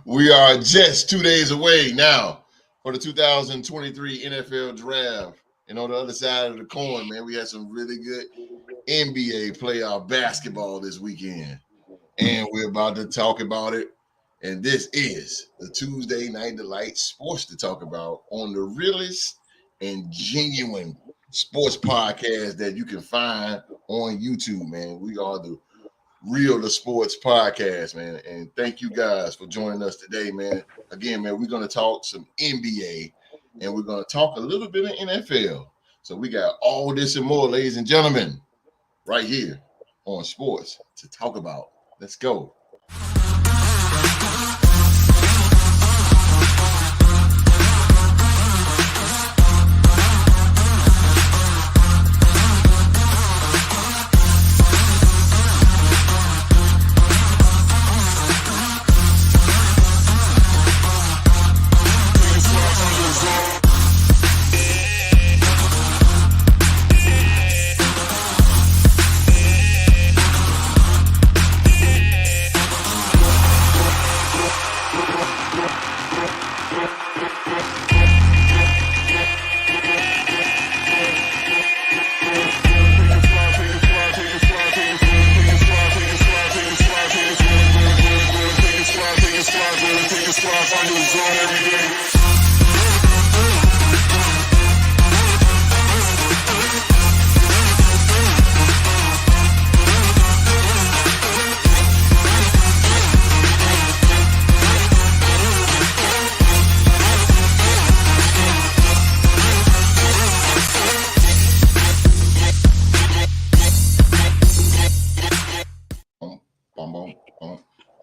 We are just 2 days away now for the 2023 NFL Draft. And on the other side of the coin, man, we had some really good NBA playoff basketball this weekend. And we're about to talk about it. And this is the Tuesday Night Delight Sports to talk about on the realest and genuine sports podcast that you can find on YouTube, man. We are the Real the Sports Podcast, man. And thank you guys for joining us today, man. Again, man, we're going to talk some NBA and we're going to talk a little bit of NFL. So we got all this and more, ladies and gentlemen, right here on Sports to talk about. Let's go.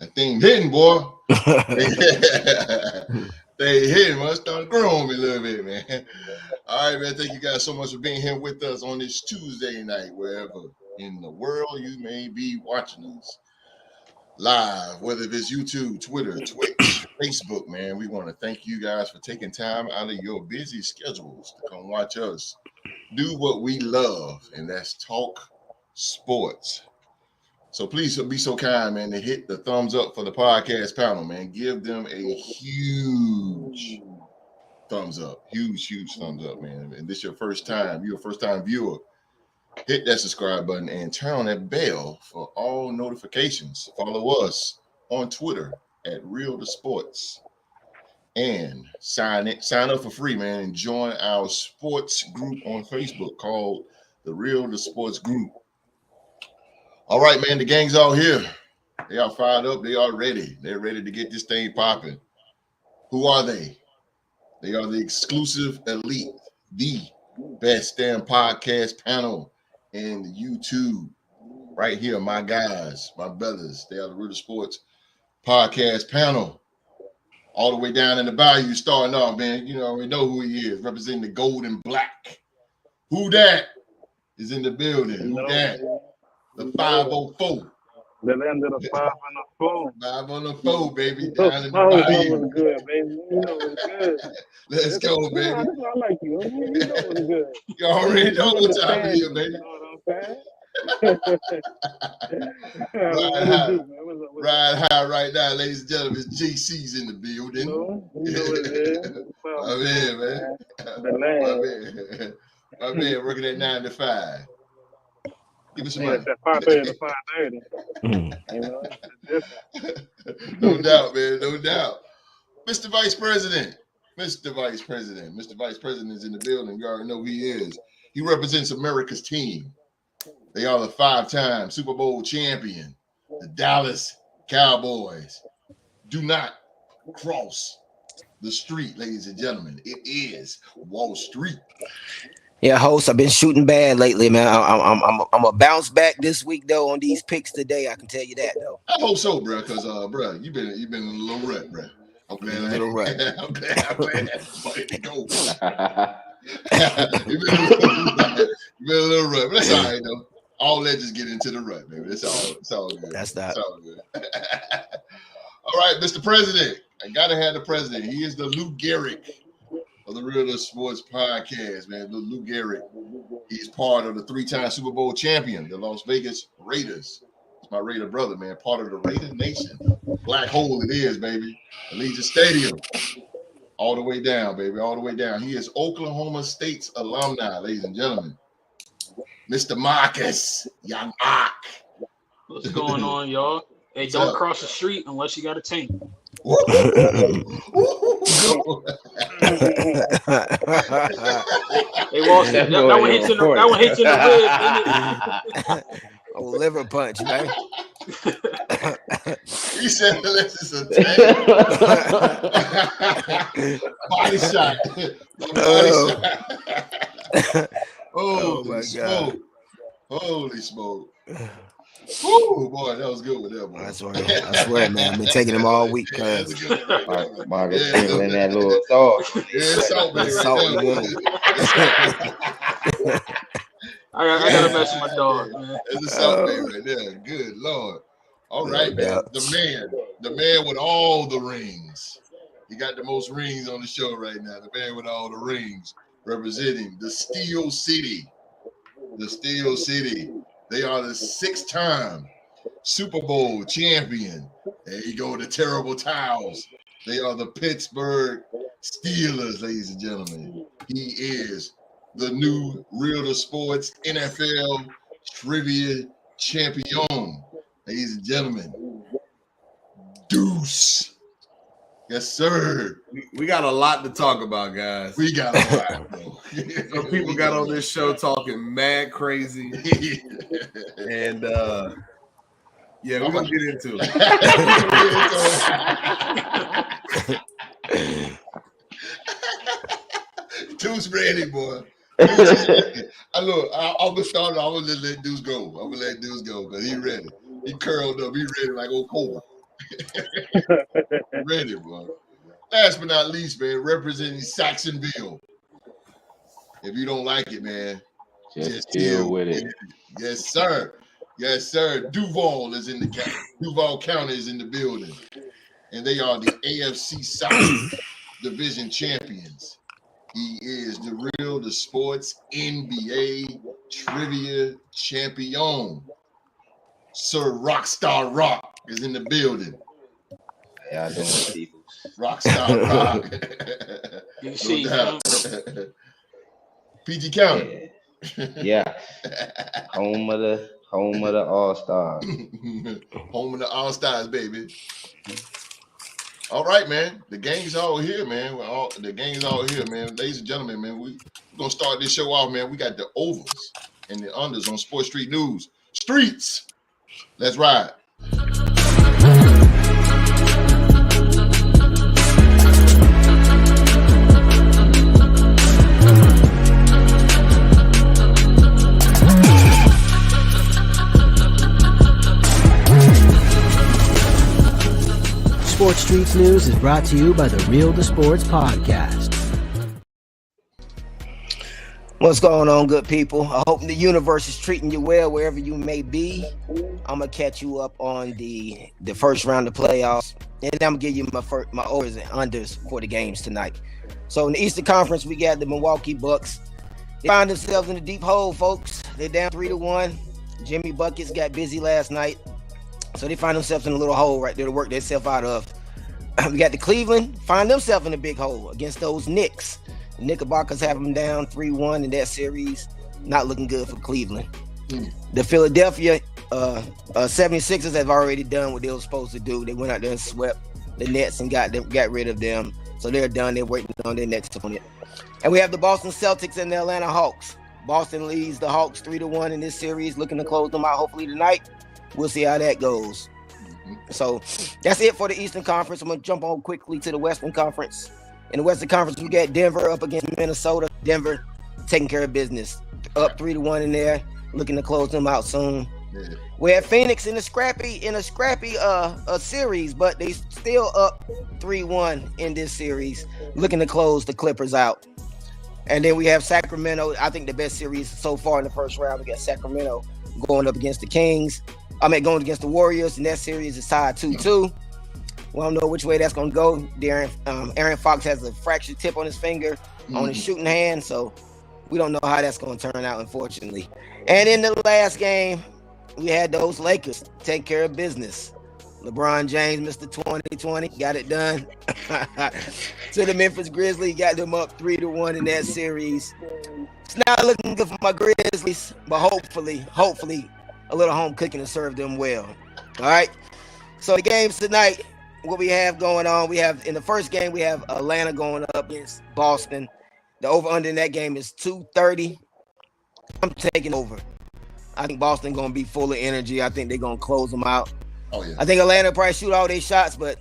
That thing hitting, boy. They hitting, man. Starting to grow on me a little bit, man. All right, man. Thank you guys so much for being here with us on this Tuesday night, wherever in the world you may be watching us live, whether it's YouTube, Twitter, Twitch, Facebook, man. We want to thank you guys for taking time out of your busy schedules to come watch us do what we love, and that's talk sports. So please be so kind, man, to hit the thumbs up for the podcast panel, man. Give them a huge thumbs up. Huge thumbs up, man. And this is your first time, you're a first-time viewer. Hit that subscribe button and turn on that bell for all notifications. Follow us on Twitter at Real the Sports. And sign up for free, man, and join our sports group on Facebook called the Real the Sports Group. All right, man, the gang's all here. They are fired up. They are ready. They're ready to get this thing popping. Who are they? They are the exclusive elite, the best damn podcast panel in YouTube. Right here, my guys, my brothers. They are the Real Sports podcast panel. All the way down in the bayou, starting off, man. You already know who he is, representing the gold and black. Who that is in the building? Who that? The 504. The end of the 504. 504, baby. Down in the bayou. Was good, baby. You know it's good. Let's go, baby. That's why I like you. You know it's good. You already know what time it is, baby. You know what I'm saying? Ride high right now, ladies and gentlemen. GC's in the building. You know what it is. My man working at 9 to 5. Give us some money. That 5:30 to 5:30. You know, it's different. No doubt, man. No doubt. Mr. Vice President. Mr. Vice President is in the building. You already know who he is. He represents America's team. They are the 5-time Super Bowl champion, the Dallas Cowboys. Do not cross the street, ladies and gentlemen. It is Wall Street. Yeah, host, I've been shooting bad lately, man. I'm a bounce back this week though on these picks today. I can tell you that though. I hope so, bro, because bro, you've been in a little rut, bro. I'm glad. A little rut. I'm glad that's money to go. You've been a little rut, but that's all right though. All legends get into the rut, baby. It's all good. That's not. It's all good. All right, Mr. President. I gotta have the president. He is the Lou Gehrig of the Real Sports Podcast, man. Lou Gehrig. He's part of the 3-time Super Bowl champion, the Las Vegas Raiders. He's my Raider brother, man, part of the Raider Nation. Black hole it is, baby. Allegiant Stadium. All the way down, baby, all the way down. He is Oklahoma State's alumni, ladies and gentlemen. Mr. Marcus, young Mark. What's going on, y'all? Hey, don't cross the street unless you got a tank. They lost that. That one hits in the rib. Oh, liver punch, man. He said this is a tank. Body shot. Oh my God. Holy smoke. Woo, boy, that was good with that, boy. I swear, man. I've been taking them all week, cuz. Marcus sprinkling that little salt. Yeah, salt, baby. I gotta mess with my dog, man. It's a salt, baby, right there. Good Lord. All right, man. The man with all the rings. He got the most rings on the show right now. The man with all the rings, representing the Steel City. The Steel City. They are the 6-time Super Bowl champion. There you go, the Terrible Towels. They are the Pittsburgh Steelers, ladies and gentlemen. He is the new Real to Sports NFL Trivia Champion, ladies and gentlemen. Deuce. Yes, sir. We got a lot to talk about, guys. We got a lot, bro. Some people got on this show talking mad crazy. And yeah, we're gonna get into it. Deuce ready, boy. Deuce ready. I'm gonna start. I'm gonna let Deuce go. I'm gonna let Deuce go because he ready. He curled up. He ready like old Cobra. Ready, boy. Last but not least, man, representing Saxonville. If you don't like it, man, just deal with it. Yes, sir. Yes, sir. Duval is in the county. Duval County is in the building, and they are the AFC South Division champions. He is the Real to Sports NBA Trivia Champion. Sir Rockstar Rock is in the building. How y'all doing, people? Rockstar Rock. You see, PG County. Yeah. Home of the All-Stars. Home of the All-Stars, baby. All right, man. The gang's all here, man. The gang's all here, man. Ladies and gentlemen, man, we're going to start this show off, man. We got the overs and the unders on Sports Street News. Streets. Let's ride. Sports Streets News is brought to you by the Real to Sports podcast. What's going on, good people? I hope the universe is treating you well wherever you may be. I'm gonna catch you up on the first round of playoffs, and I'm gonna give you my overs and unders for the games tonight. So in the Eastern Conference, we got the Milwaukee Bucks. They find themselves in a deep hole, folks. They're down 3-1. Jimmy Buckets got busy last night, so they find themselves in a little hole right there to work themselves out of. We got the Cleveland find themselves in a big hole against those Knicks. The Knickerbockers have them down 3-1 in that series. Not looking good for Cleveland. The Philadelphia 76ers have already done what they were supposed to do. They went out there and swept the Nets and got rid of them. So they're done. They're waiting on their next opponent. And we have the Boston Celtics and the Atlanta Hawks. Boston leads the Hawks 3-1 in this series, looking to close them out hopefully tonight. We'll see how that goes. So that's it for the Eastern Conference. I'm going to jump on quickly to the Western Conference. In the Western Conference, we got Denver up against Minnesota. Denver taking care of business. Up 3-1 in there, looking to close them out soon. Yeah. We have Phoenix in a scrappy series, but they still up 3-1 in this series, looking to close the Clippers out. And then we have Sacramento. I think the best series so far in the first round. We got Sacramento going up against the Kings. Going against the Warriors, and that series is tied 2-2. We don't know which way that's going to go. Aaron Fox has a fractured tip on his finger, on his shooting hand, so we don't know how that's going to turn out, unfortunately. And in the last game, we had those Lakers take care of business. LeBron James, Mr. 2020, got it done. To the Memphis Grizzlies, got them up 3-1 in that series. It's not looking good for my Grizzlies, but hopefully, a little home cooking to serve them well. All right. So the games tonight, what we have going on, we have in the first game, we have Atlanta going up against Boston. The over-under in that game is 230. I'm taking over. I think Boston going to be full of energy. I think they're going to close them out. Oh, yeah. I think Atlanta probably shoot all their shots, but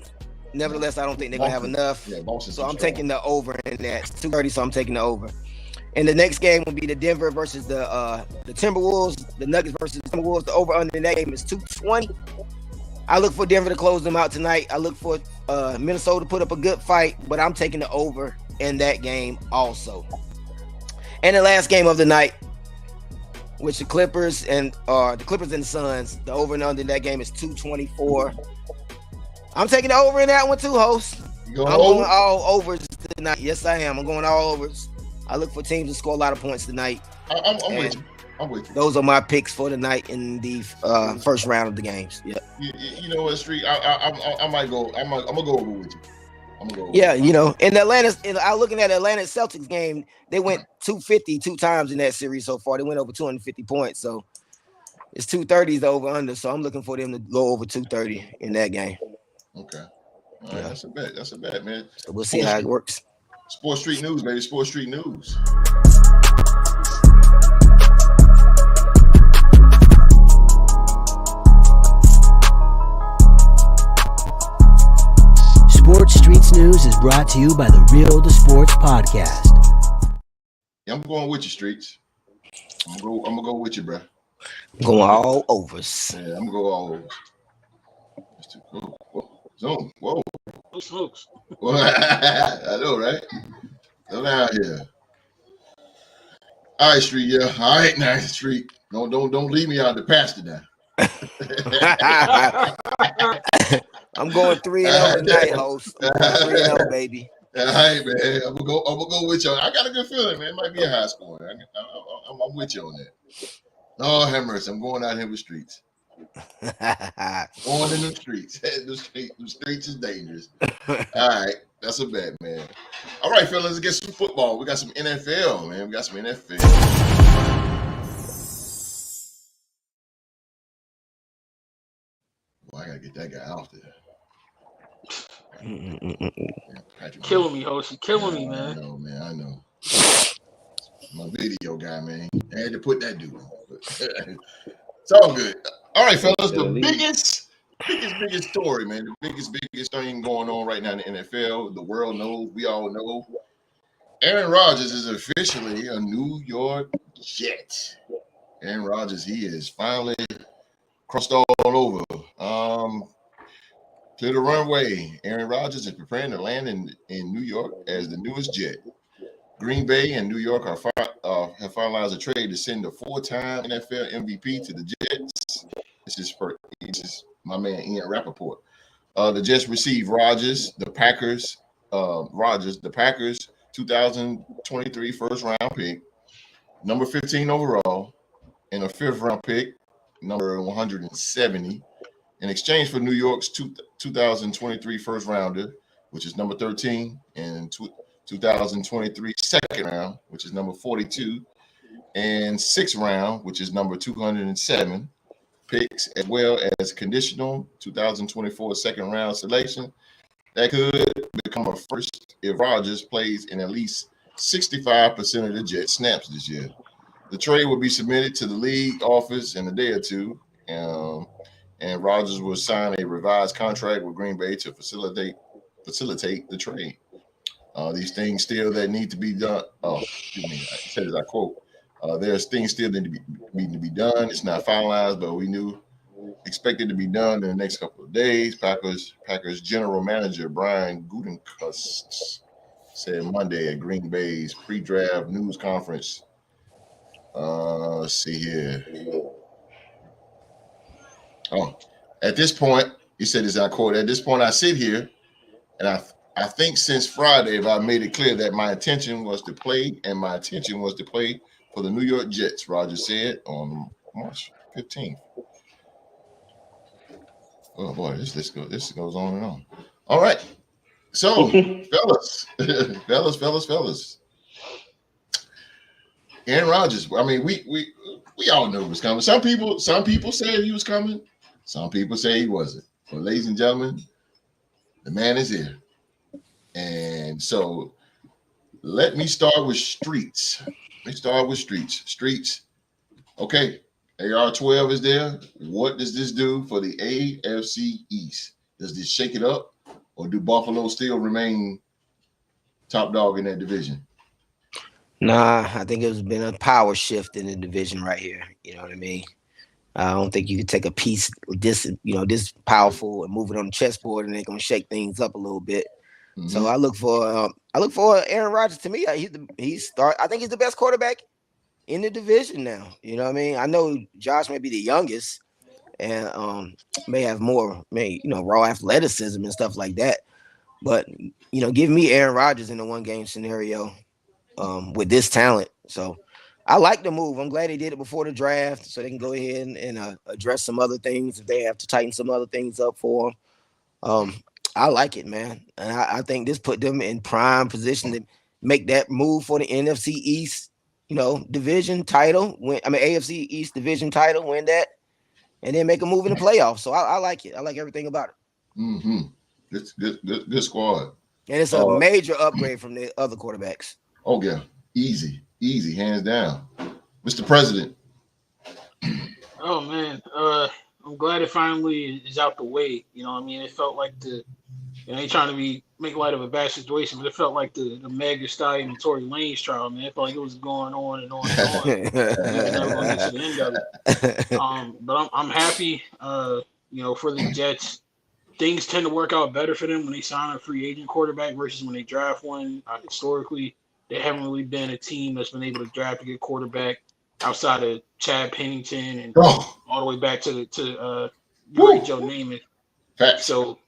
nevertheless, I don't think they're going to have enough. Yeah, Boston's so I'm strong. taking the over in that. 230, so I'm taking the over. And the next game will be the Denver versus the Timberwolves, the Nuggets versus the Timberwolves. The over-under in that game is 220. I look for Denver to close them out tonight. I look for Minnesota to put up a good fight, but I'm taking the over in that game also. And the last game of the night, which the Clippers and the Suns, the over and under in that game is 224. I'm taking the over in that one too, host. Going all overs tonight. Yes, I am. I'm going all overs. I look for teams to score a lot of points tonight. I'm with you. I'm with you. Those are my picks for tonight in the first round of the games. Yeah. You know what, Street? I might go. I'm gonna go over with you. Yeah, you know, in Atlanta, I looking at Atlanta Celtics game, they went 250 two times in that series so far. They went over 250 points, so it's 230 the over under. So I'm looking for them to go over 230 in that game. Okay, all right, that's a bet, man. So we'll see how it works. Sports Street News, baby. Sports Street News. Sports Streets News is brought to you by the Real to Sports Podcast. Yeah, I'm going with you, Streets. I'm gonna go with you, bro. Going all overs. Yeah, I'm gonna go all overs. That's too cool. Whoa. Zoom. Whoa. Smokes. Well, I know, right? Come out here. All right, Street. Yeah. All right, now, Street. Don't leave me out the pasture now. I'm going 3-0 tonight, host. 3-0, baby. All right, man. I'm gonna go with you. I got a good feeling, man. It might be a high score. I'm with you on that. Oh, have mercy. I'm going out here with Streets. Going in the streets. The streets is dangerous. All right. That's a bet, man. All right, fellas, let's get some football. We got some NFL, man. We got some NFL. Well, I gotta get that guy out there. Killing me, host. You're killing me, man. I know, man. I know. My video guy, man. I had to put that dude on. It's all good. All right, fellas. The biggest story, man. The biggest thing going on right now in the NFL. The world knows. We all know. Aaron Rodgers is officially a New York Jet. Aaron Rodgers, he is finally crossed all over. To the runway, Aaron Rodgers is preparing to land in New York as the newest Jet. Green Bay and New York have finalized a trade to send the four-time NFL MVP to the Jets. This is my man Ian Rappaport. The Jets received the Packers 2023 first-round pick, number 15 overall, and a fifth-round pick, number 170. In exchange for New York's 2023 first rounder, which is number 13, and 2023 second round, which is number 42, and sixth round, which is number 207 picks, as well as conditional 2024 second round selection that could become a first if Rodgers plays in at least 65% of the Jets snaps this year. The trade will be submitted to the league office in a day or two. And Rodgers will sign a revised contract with Green Bay to facilitate the trade. These things still that need to be done. Oh, excuse me. I said as I quote. There's things still need to be done. It's not finalized, but we expected to be done in the next couple of days. Packers general manager Brian Gutekunst said Monday at Green Bay's pre-draft news conference. Let's see here. Oh, at this point, he said, as I quote, at this point, I sit here and I think since Friday, if I made it clear that my intention was to play for the New York Jets, Rodgers said on March 15th. Oh boy, this goes on and on. All right. So, fellas. Aaron Rodgers. I mean, we all knew it was coming. Some people said he was coming. Some people say he wasn't. But ladies and gentlemen, the man is here. And so let me start with Streets. Streets. Okay. AR-12 is there. What does this do for the AFC East? Does this shake it up? Or do Buffalo still remain top dog in that division? Nah, I think it's been a power shift in the division right here. You know what I mean? I don't think you can take a piece this powerful and move it on the chessboard and they're gonna shake things up a little bit. Mm-hmm. So I look for Aaron Rodgers. To me, I think he's the best quarterback in the division now. You know what I mean? I know Josh may be the youngest and may have more raw athleticism and stuff like that. But give me Aaron Rodgers in a one game scenario with this talent. So I like the move. I'm glad they did it before the draft so they can go ahead and address some other things if they have to tighten some other things up for them. I like it, man. And I think this put them in prime position to make that move for the NFC East, division title. AFC East division title, win that, and then make a move in the playoffs. So I like it. I like everything about it. Mm-hmm. It's good squad. And it's a major upgrade from the other quarterbacks. Oh, yeah. Easy, hands down. Mr. President. Oh, man. I'm glad it finally is out the way. You know what I mean? It felt like ain't trying to make light of a bad situation, but it felt like the Meg Thee Stallion and Tory Lanez trial, man. It felt like it was going on and on and on. Never going to get to the end of it. But I'm happy, for the Jets. Things tend to work out better for them when they sign a free agent quarterback versus when they draft one. Historically, they haven't really been a team that's been able to draft a good quarterback outside of Chad Pennington and all the way back to Joe Namath. Facts. So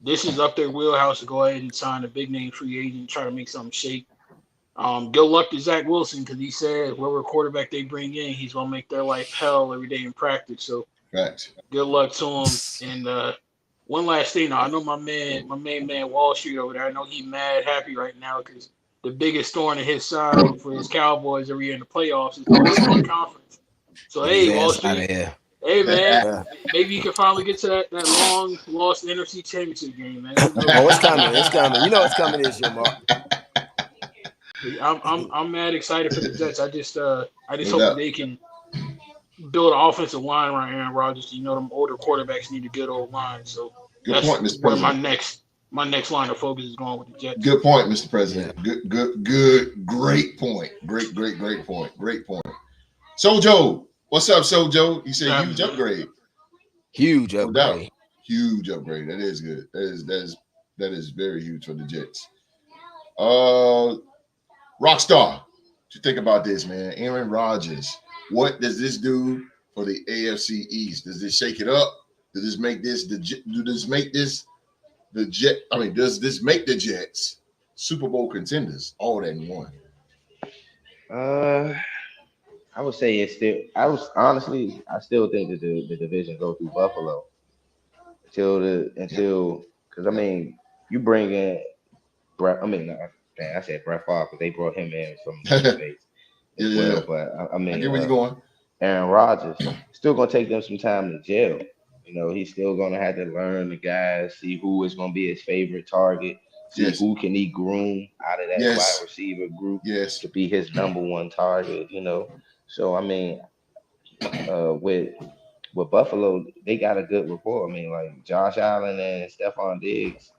this is up their wheelhouse to go ahead and sign a big name free agent and try to make something shake. Good luck to Zach Wilson because he said whoever quarterback they bring in, he's gonna make their life hell every day in practice. So facts. Good luck to him. And one last thing, I know my main man Wall Street over there. I know he's mad happy right now because the biggest thorn in his side for his Cowboys every year in the playoffs is the conference. So hey, Wall Street, hey man, maybe you can finally get to that long lost NFC Championship game, man. It's coming. It's coming. It's coming this year, Mark. I'm mad excited for the Jets. I just hope that they can build an offensive line around Aaron Rodgers. Them older quarterbacks need a good old line. So good point, Mr. where President. my next line of focus is going with the Jets. Good point, Mr. President. Good, great point. Great point. Great point. Sojo, what's up, Sojo? You said huge upgrade. Huge upgrade. No doubt. Huge upgrade. That is good. That is very huge for the Jets. Rockstar, what you think about this, man? Aaron Rodgers. What does this do for the AFC East? Does this shake it up? Does this make the Jets Super Bowl contenders all that in one? I would say it's still. I still think that the division goes through Buffalo until because you bring in Brett. I said Brett Favre because they brought him in from the States. Yeah. But I get where you're going. Aaron Rodgers still gonna take them some time to gel. He's still gonna have to learn the guys, see who is gonna be his favorite target, see who can he groom out of that wide receiver group to be his number one target. So with Buffalo, they got a good rapport. Like Josh Allen and Stephon Diggs,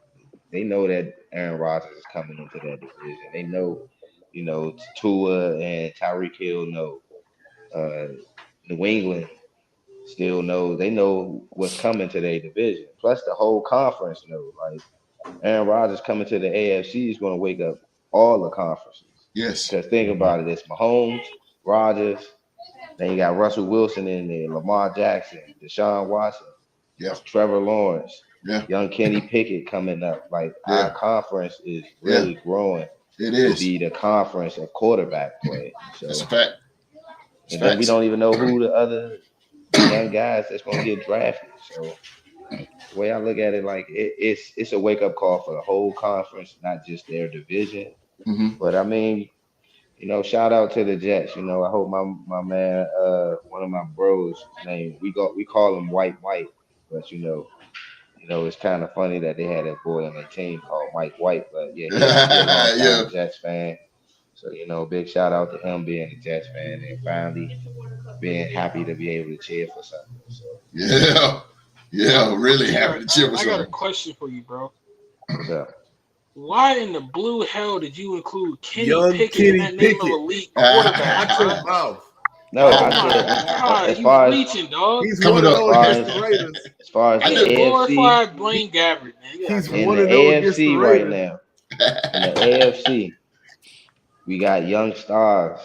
they know that Aaron Rodgers is coming into that division. They know, Tua and Tyreek Hill know. New England still knows. They know what's coming to their division. Plus, the whole conference knows. Like Aaron Rodgers coming to the AFC is going to wake up all the conferences. Yes. Because think about it, it's Mahomes, Rodgers, then you got Russell Wilson in there, Lamar Jackson, Deshaun Watson, Trevor Lawrence, young Kenny Pickett coming up. Like our conference is really growing. It is to be the conference of quarterback play. So that's a fact. And then we don't even know who the other young guys that's going to get drafted. So the way I look at it, like it's a wake up call for the whole conference, not just their division. Mm-hmm. But I mean, shout out to the Jets. I hope my man, one of my bros, his name we call him White, but it's kind of funny that they had that boy on their team called Mike White. But yeah, he used to be a long time Jets fan. So big shout out to him being a Jets fan and finally being happy to be able to cheer for something. So. Yeah, really happy to cheer for something. I got a question for you, bro. What's up? Why in the blue hell did you include Kenny Young Pickett Kenny in that name Pickett. of elite quarterback? Watch your mouth. No, Oh I my said God, as you far as reaching, dog. He's Coming 1-0 up. against the Raiders. as far as I the He's a know. AFC, glorified Blaine Gabbert, man. You gotta He's go. in 1-0 the against the AFC right Raiders. now, in the AFC, we got young stars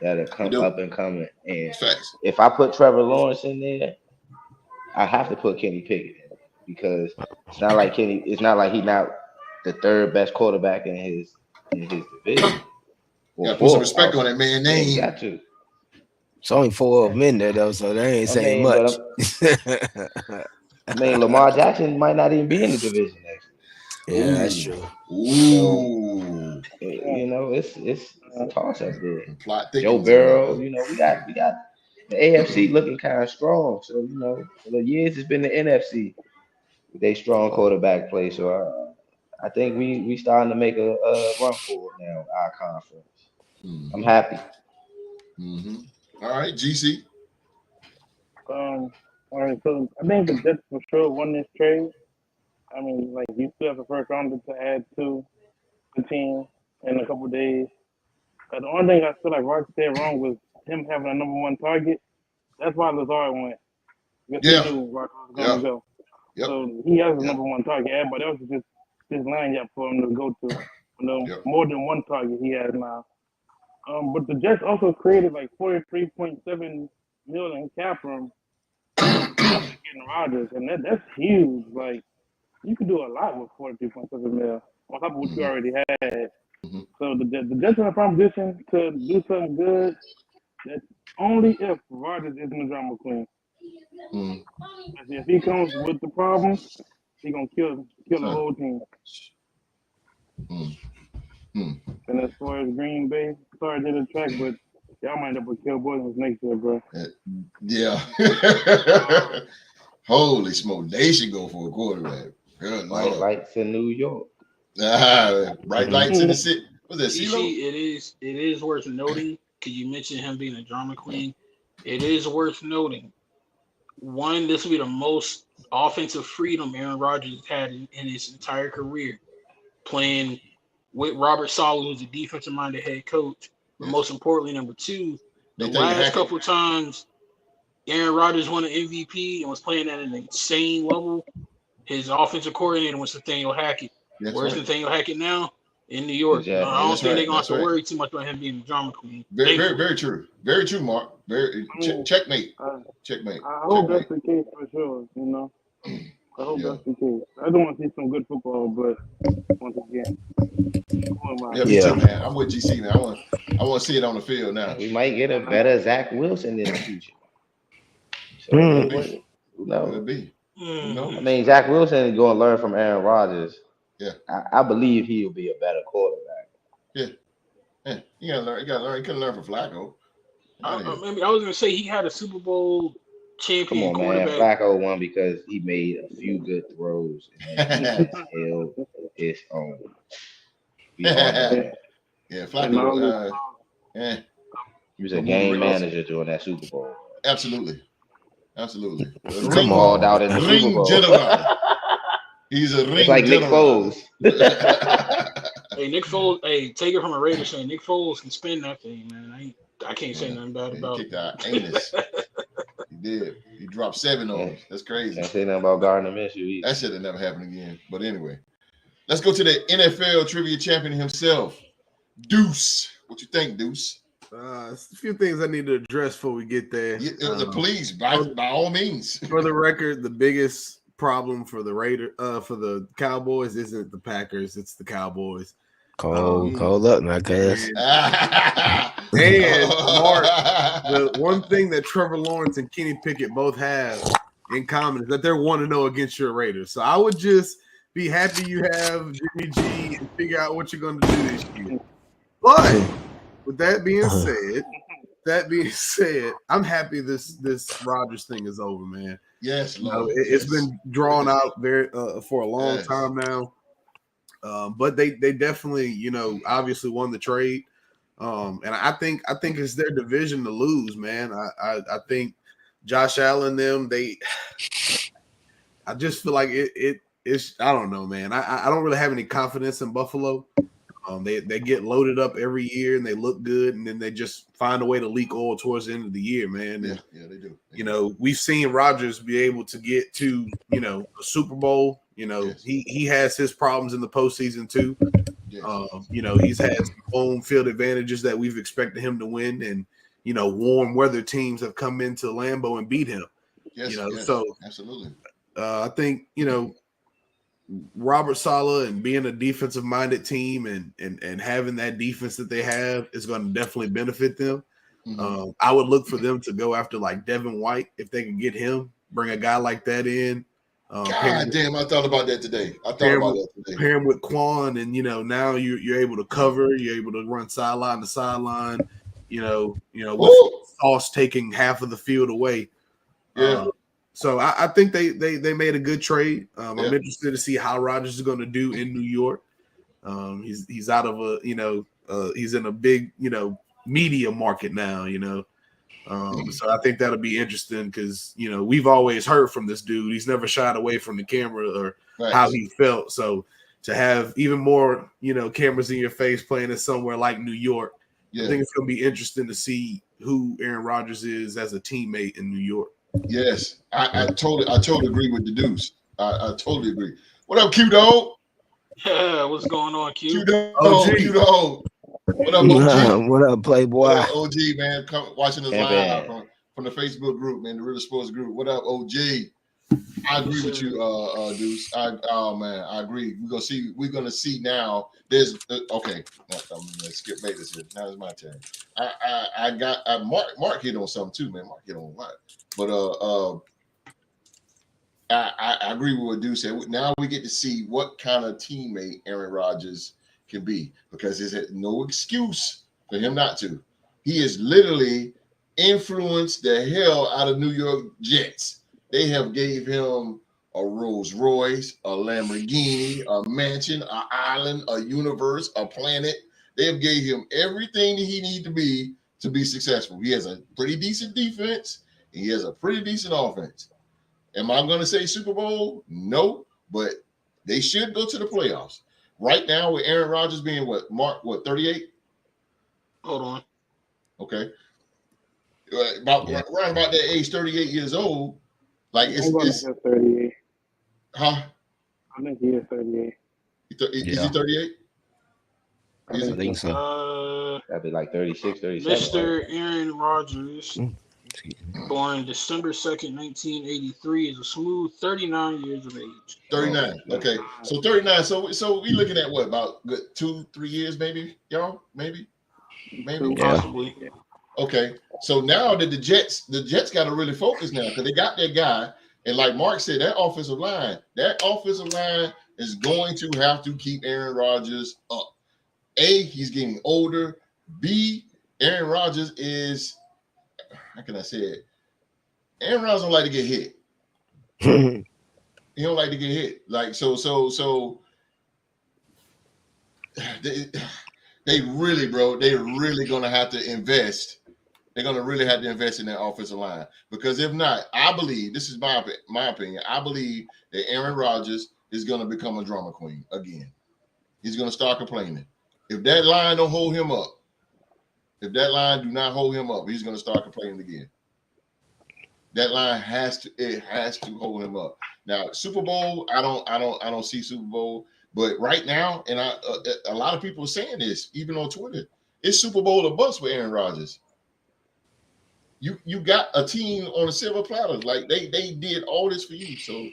that are We do. up and coming. And Facts. if I put Trevor Lawrence in there, I have to put Kenny Pickett in because it's not like he's not the third best quarterback in his division. Gotta put some respect on that man's Yeah, you name. got to. It's only 4 of them in there though, so they ain't saying much. I mean, Lamar Jackson might not even be in the division next year. Yeah, that's true. Ooh. It's a toss up there. Plot Joe thickens. Burrow, we got the AFC looking kind of strong. So for the years it's been the NFC. They strong quarterback play. So I think we starting to make a run for it now. Our conference. Mm-hmm. I'm happy. Mm-hmm. All right, GC. All right, so I think the Jets for sure won this trade. I mean, like you still have the first rounder to add to the team in a couple of days. The only thing I feel like Roger did wrong was him having a number one target. That's why Lazard went. Because he knew Roger was going to go. Yep. So he has a number one target. Everybody else is just lining up for him to go to. More than one target he has now. But the Jets also created like $43.7 million cap room getting Rodgers, and that's huge. Like you could do a lot with $43.7 million on top of what you already had. Mm-hmm. So the Jets are in a prime position to do something good. That's only if Rodgers isn't the drama queen. Mm-hmm. If he comes with the problems, he's gonna kill the whole team. Mm-hmm. And as far as Green Bay, sorry to the track, but y'all might end up with Kill Williams next year, bro. Yeah. Holy smoke. They should go for a quarterback. Good Bright Lord. lights in New York. Bright lights in the city. What's that, DC, it is worth noting, because you mentioned him being a drama queen. It is worth noting. One, this will be the most offensive freedom Aaron Rodgers has had in his entire career, playing with Robert Saleh, who's a defensive-minded head coach. But most importantly, number two, the last couple of times Aaron Rodgers won an MVP and was playing at an insane level, his offensive coordinator was Nathaniel Hackett. Where's Nathaniel Hackett now? In New York. Exactly. I don't think they're going to have to worry too much about him being a drama queen. Very, very, very true. Very true, Mark. Checkmate. Checkmate. I hope that's the case for sure, I hope that's the case. I don't want to see some good football, but once again, me too, man. I'm with GC, man. I want to see it on the field now. We might get a better Zach Wilson in the future. So who knows? Could be. I mean, Zach Wilson is going to learn from Aaron Rodgers. Yeah, I believe he'll be a better quarterback. Yeah. You gotta learn. You couldn't learn from Flacco. I was gonna say he had a Super Bowl champion quarterback. Man. Flacco won because he made a few good throws and he held his own. Yeah, Flacco. He was a game manager during that Super Bowl. Absolutely. Come on, out in the Super Bowl. Gentleman. He's a ring. It's like gentleman. Nick Foles. Hey, Nick Foles. Hey, take it from a Raiders fan. Nick Foles can spin that thing, man. I can't say nothing bad about it. He kicked our anus. He did. He dropped 7 on us. That's crazy. Can't say nothing about Gardner Minshew either. That should have never happened again. But anyway, let's go to the NFL trivia champion himself, Deuce. What you think, Deuce? A few things I need to address before we get there. Please, by all means. For the record, the biggest problem for the Cowboys isn't the Packers, it's the Cowboys. Cold up, my cuz. And Mark, the one thing that Trevor Lawrence and Kenny Pickett both have in common is that they're 1-0 against your Raiders. So I would just be happy you have Jimmy G and figure out what you're going to do this year. But with that being said, I'm happy this Rodgers thing is over, man. Yes, Lord. It's been drawn out very for a long time now. But they definitely, obviously won the trade. And I think it's their division to lose, man. I think Josh Allen, I just feel like it's I don't know, man. I don't really have any confidence in Buffalo. They get loaded up every year and they look good, and then they just find a way to leak oil towards the end of the year, man. And, yeah, they do. We've seen Rodgers be able to get to, a Super Bowl. He has his problems in the postseason too. Yes. He's had some home field advantages that we've expected him to win, and warm weather teams have come into Lambeau and beat him. Yes, so absolutely. I think Robert Saleh and being a defensive minded team and having that defense that they have is going to definitely benefit them. Mm-hmm. I would look for them to go after like Devin White if they can get him, bring a guy like that in. God damn, I thought about that today. Pair him with Quan, and now you're able to cover, you're able to run sideline to sideline, with Sauce taking half of the field away. Yeah. So I think they made a good trade. I'm interested to see how Rodgers is going to do in New York. He's out of he's in a big media market now. So I think that'll be interesting because we've always heard from this dude. He's never shied away from the camera or how he felt. So to have even more cameras in your face playing in somewhere like New York, I think it's going to be interesting to see who Aaron Rodgers is as a teammate in New York. Yes, I totally agree with the Deuce. I totally agree. What up, Q-Dog? Yeah, what's going on, Q? Q-Dog. What up, OG? What up, Playboy? What up, OG, man? Come watching us live from the Facebook group, man, the Real Sports group. What up, OG? I agree with you, Deuce. I agree. We're gonna see now. There's okay. Let's skip Vegas here. Now it's my turn. I got Mark hit on something too, man. Mark hit on a lot, but I agree with what Deuce said. Now we get to see what kind of teammate Aaron Rodgers can be, because there's no excuse for him not to. He has literally influenced the hell out of New York Jets. They have gave him a Rolls Royce, a Lamborghini, a mansion, an island, a universe, a planet. They have gave him everything that he needs to be successful. He has a pretty decent defense, and he has a pretty decent offense. Am I going to say Super Bowl? No, but they should go to the playoffs. Right now, with Aaron Rodgers being Mark, 38? Hold on. Okay. Around about that age, 38 years old, like it's 38. Huh? I think he is 38. Is he 38? I think so. That'd be like 36, 37. Mr. Aaron Rodgers, born December 2nd, 1983, is a smooth 39 years of age. 39. Okay. So 39. So we looking at what, about 2-3 years, maybe, y'all? Maybe? Possibly. Yeah. Okay. So now that the Jets got to really focus now, because they got that guy. And like Mark said, that offensive line is going to have to keep Aaron Rodgers up. A, he's getting older. B, Aaron Rodgers is, how can I say it? Aaron Rodgers don't like to get hit. He don't like to get hit. Like, so they really going to have to invest. They're going to really have to invest in that offensive line, because if not, I believe, this is my opinion, I believe that Aaron Rodgers is going to become a drama queen again. He's going to start complaining. If that line don't hold him up, if that line do not hold him up, he's going to start complaining again. That line has to hold him up. Now, Super Bowl, I don't see Super Bowl, but right now, and a lot of people are saying this, even on Twitter, it's Super Bowl or bust with Aaron Rodgers. You got a team on a silver platter, like they did all this for you, so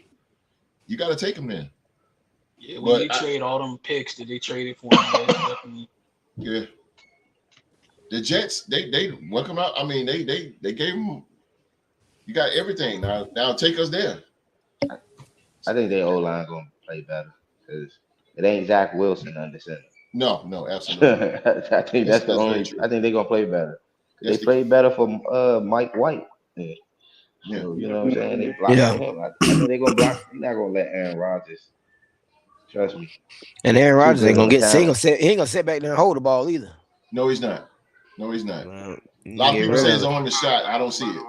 you got to take them there. Yeah, when you trade all them picks that they traded for him, definitely. Yeah. The Jets, they welcome out. I mean, they gave him You got everything now. Now take us there. I think their O-line gonna play better because it ain't Zach Wilson under center. No, absolutely. I think that's the only. I think they're gonna play better. They played better for Mike White. Yeah. So, you know what I'm saying? They blocked for him. I think they're gonna block. You're not gonna let Aaron Rodgers. Trust me. And Aaron Rodgers ain't gonna get. He ain't gonna sit back there and hold the ball either. No, he's not. A lot of people say it's on the shot. I don't see it.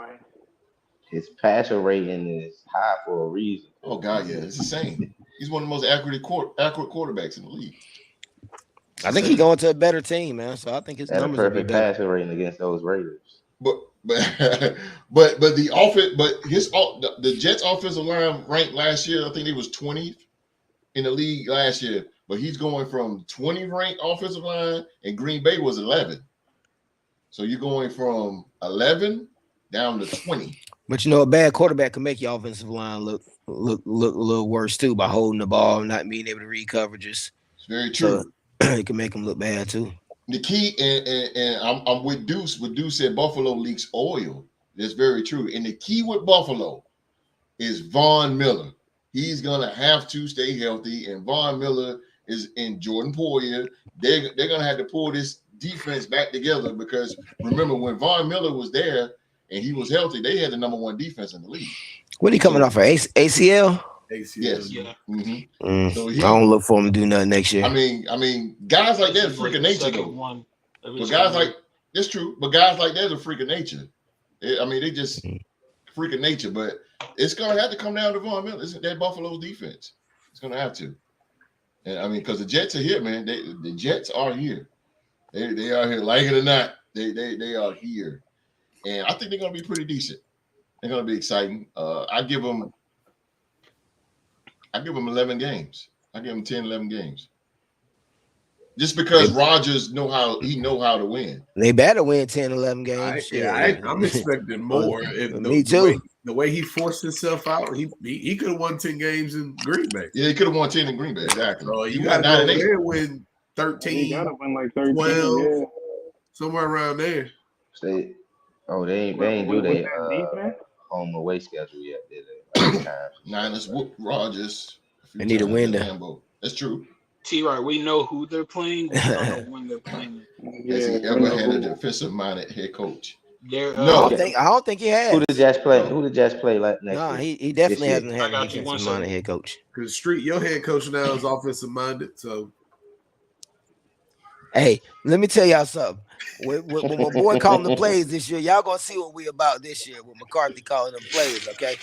His passer rating is high for a reason. Oh God, yeah, it's insane. He's one of the most accurate quarterbacks in the league. I think he's going to a better team, man. So I think his numbers will be perfect better. passer rating against those Raiders. But the offense, the Jets offensive line ranked last year. I think it was 20th in the league last year. But he's going from 20th ranked offensive line, and Green Bay was 11. So you're going from 11 down to 20. But you know, a bad quarterback can make your offensive line look a little worse too by holding the ball and not being able to read coverages. It's very true. So it can make them look bad too. The key, and I'm with Deuce. What Deuce said, Buffalo leaks oil. That's very true. And the key with Buffalo is Von Miller. He's gonna have to stay healthy, and Von Miller is in Jordan Poyer. They're gonna have to pull this defense back together because remember when Von Miller was there and he was healthy, they had the number 1 defense in the league. What are he coming off for ACL? Yes. Yeah. Mm-hmm. So I don't look for him to do nothing next year. I mean, guys like that are freak of nature though. But guys like that's true. But guys like that are freak of nature. They just freak of nature. But it's gonna have to come down to Von Miller. Isn't that Buffalo's defense? It's gonna have to. And because the Jets are here, man. The Jets are here. They are here, like it or not. They are here, and I think they're gonna be pretty decent. They're gonna be exciting. I give them 11 games. I give them 10, 11 games. Just because Rodgers know how to win. They better win 10, 11 games. I'm expecting more. Me too. The way he forced himself out, he could have won 10 games in Green Bay. Yeah, he could have won 10 in Green Bay. Exactly. So you got to go there and win 13, He gotta win like 13, 12, somewhere around there. They ain't do their home away schedule yet, did they? Niners whoop Rodgers. They need a window. That's true. T-Right, we know who they're playing. We don't know when they're playing. Has he ever had a defensive-minded head coach? I don't think he has. Who the Jets play? Next No, year? he definitely hasn't had a defensive-minded head coach. Because Street, your head coach now is offensive-minded, so. Hey, let me tell y'all something. When my boy calling the plays this year, y'all gonna see what we about this year with McCarthy calling them plays, okay?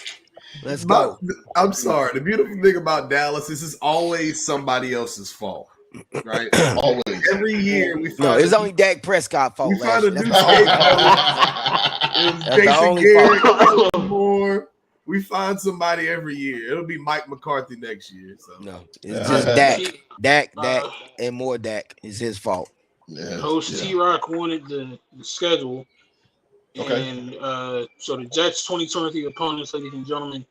Let's go. I'm sorry. The beautiful thing about Dallas is it's always somebody else's fault, right? Always. Every year we find it's only Dak Prescott's fault. We find a new That's the only fault. We find somebody every year. It'll be Mike McCarthy next year. So no, it's just Dak, and more Dak is his fault. Coach T-Rock wanted the schedule. Okay. And so the Jets' 2023 opponents, ladies and gentlemen,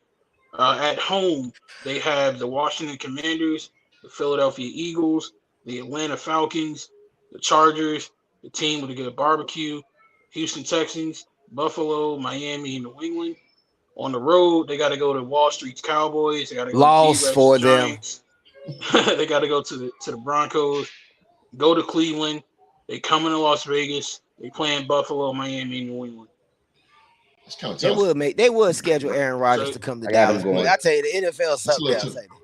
at home, they have the Washington Commanders, the Philadelphia Eagles, the Atlanta Falcons, the Chargers, the team with a good barbecue, Houston Texans, Buffalo, Miami, and New England. On the road, they got to go to Wall Street's Cowboys. They got to go lost to for Giants. They got to go to the Broncos, go to Cleveland. They come into Las Vegas. They playing Buffalo, Miami, and New England. It's kind of tough. They would schedule Aaron Rodgers to come to Dallas. I tell you, the NFL sucks.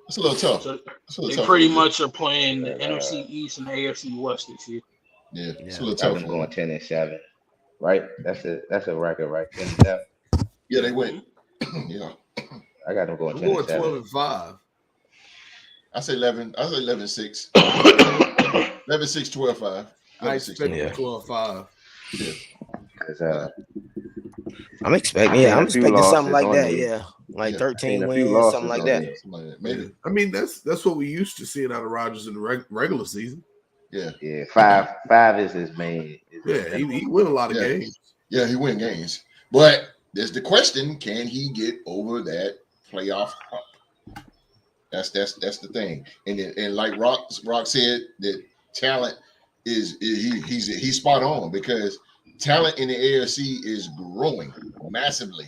It's a little tough. So they pretty much are playing the NFC East and the AFC West this year. Yeah, it's a little tough. I'm going 10-7, right? That's a record, right? 10-7. Yeah, they win. Yeah, I got them going 10-7. 12-5. I say 11. I say 11-6. 11-6, 12-5. I expect 12-5. Yeah. I'm expecting something like that. Yeah, like 13 wins, something like that. Maybe. I mean, that's what we used to seeing out of Rodgers in the regular season. Yeah. 5 is his main. He win a lot of games. Yeah, he win games. But there's the question: can he get over that playoff hump? That's the thing. And like Rock said, that talent he's spot on because talent in the AFC is growing massively.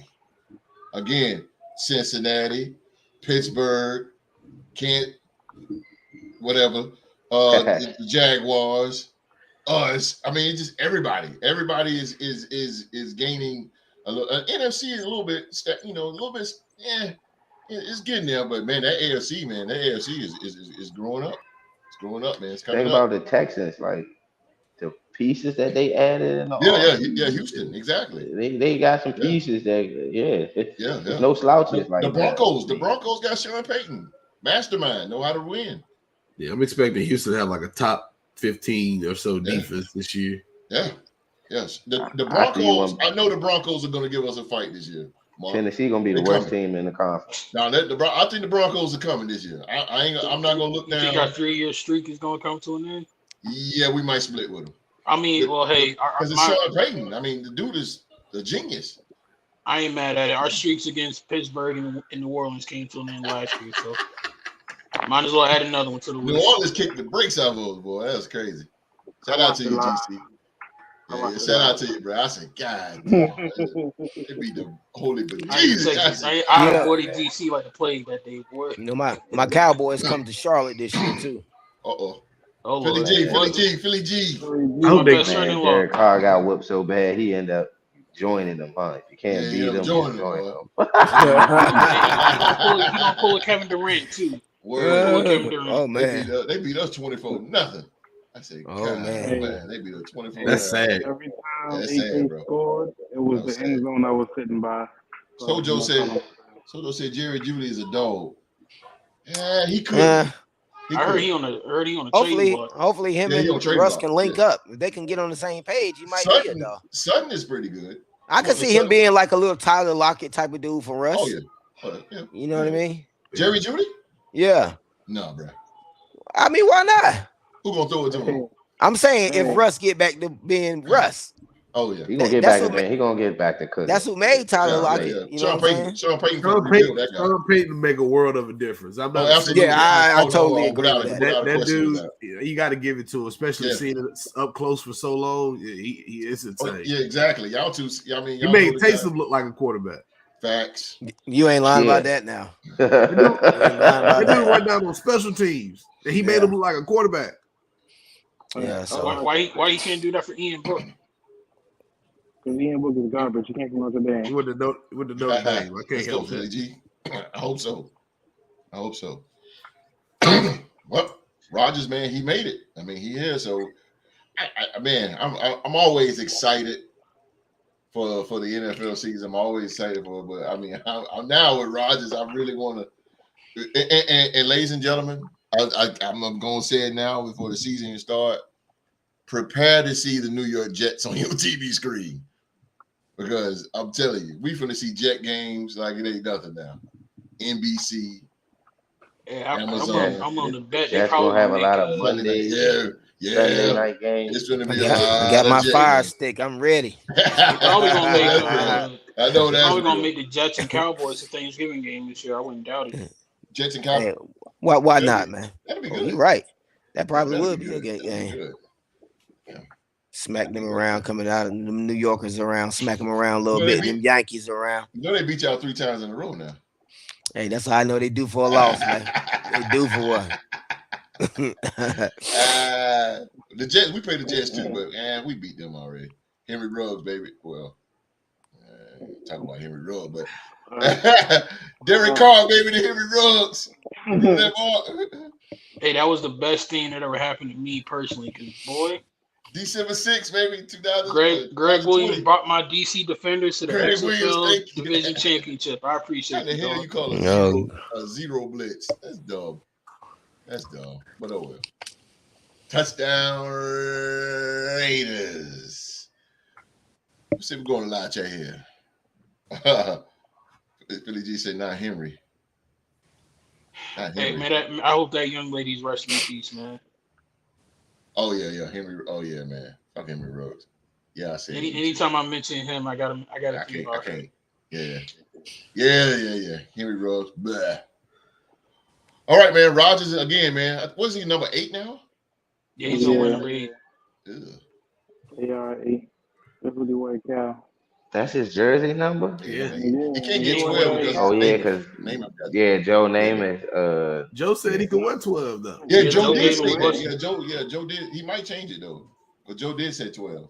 again, Cincinnati, Pittsburgh, Kent, whatever, the Jaguars, us. I mean, it's just everybody. Everybody is gaining a little. NFC is a little bit, a little bit. Yeah, it's getting there. But man, that AFC, is growing up. It's growing up, man. It's coming Think up. about the Texans, like the pieces that they added in the yeah, Houston, exactly. They got some pieces that it's no slouches. The Broncos, the Broncos got Sean Payton, mastermind, know how to win. Yeah, I'm expecting Houston to have like a top 15 or so defense this year. Yeah, yes. The Broncos, I know the Broncos are going to give us a fight this year. Mark. Tennessee going to be the worst team in the conference. Now, I think the Broncos are coming this year. I'm not going to look down. You think our 3-year streak is going to come to an end? Yeah, we might split with them. I mean, well, hey, because it's Sean Payton. I mean, the dude is a genius. I ain't mad at it. Our streaks against Pittsburgh and New Orleans came to an end last year, so might as well add another one to the list. New Orleans kicked the brakes out of us, boy. That was crazy. Shout out to you, GC. Yeah, shout out to you, bro. I said, God, it be the holy but Jesus. I avoided DC like a plague that day, boy. You know, my Cowboys come to Charlotte this year too. Oh, Philly G. I don't think Derek Carr got whooped so bad he ended up joining them. Huh? If you can't beat them, join them. He gonna pull a Kevin Durant too. Oh man, they beat us 24-0. I say, oh man, they beat us 24. That's sad. Every time they scored, it was the end zone I was sitting by. Sojo said Jerry Jeudy is a dog. Yeah, he could. I heard he on the hopefully him and Russ can link up. If they can get on the same page, he might be a dog. Sutton is pretty good. I can see him being like a little Tyler Lockett type of dude for Russ. Oh yeah. You know what I mean? Jerry Jeudy? Yeah. No, bro. I mean, why not? Who gonna throw it to him? I'm saying if Russ get back to being Russ. Oh yeah, he gonna get back to that. He gonna get back to cooking. That's who made Tyler Lockett. Yeah. You know Sean Payton make a world of a difference. I'm not. I totally agree with that dude. You got to give it to him, especially seeing it up close for so long. He is insane. Yeah, exactly. Y'all two. I mean, he made Taysom look like a quarterback. Facts. You ain't lying about that now. That dude went down on special teams, and he made him look like a quarterback. Yeah. So why he can't do that for Ian Book? Because Ian Book is garbage. You can't come out the band. With the Notre Dame. I can't help that. G. I hope so. Well, Rodgers, man, he made it. I mean, he is. So, I'm always excited for the NFL season. I'm always excited for it. But I mean, I'm now with Rodgers. I really want to. And ladies and gentlemen, I'm going to say it now before the season starts. Prepare to see the New York Jets on your TV screen. Because I'm telling you, we finna see Jet games like it ain't nothing now. NBC, Amazon. I'm on the bet. Jets gonna have a lot of Monday, Sunday night games. It's gonna be I got my fire stick. I'm ready. Probably gonna make. I know that. Probably gonna make the Jets and Cowboys a Thanksgiving game this year. I wouldn't doubt it. Jets and Cowboys. Why not, man? That'd be good. You're right. That probably would be a good game. Smack them around, coming out, and them New Yorkers around, smack them around a little bit, them Yankees around. You know they beat y'all 3 times in a row now. Hey, that's how I know they do for a loss, man. They do for what? The Jets, we played the Jets too, but we beat them already. Henry Ruggs, baby. Well, talking about Henry Ruggs, but Derek Carr, baby, the Henry Ruggs. Hey, that was the best thing that ever happened to me personally, because boy. December 6th, baby, 2000. Greg Williams brought my DC Defenders to the XFL Division Championship. I appreciate it. How the hell you call it a zero blitz? That's dumb. But oh well. Touchdown Raiders. Let's see if we're going to live chat here. Philly G said not Henry. Hey man, I hope that young lady's resting in peace, man. Oh yeah, Henry. Oh yeah, man. Fuck Henry Ruggs. Yeah, I see. Anytime I mention him, I gotta. I can't. Yeah. Henry Ruggs. Blah. All right, man. Rodgers again, man. What's he, number 8 now? Yeah, he's on number 8. They are 8. That's really what it counts. That's his jersey number? Yeah. He can't get Yeah. 12 because Oh yeah, Namath got it. Joe Namath. Joe said he could wear 12 though. Yeah, Yeah, Joe Joe did gave say him that. a Joe did. He might change it though, but Joe did say 12.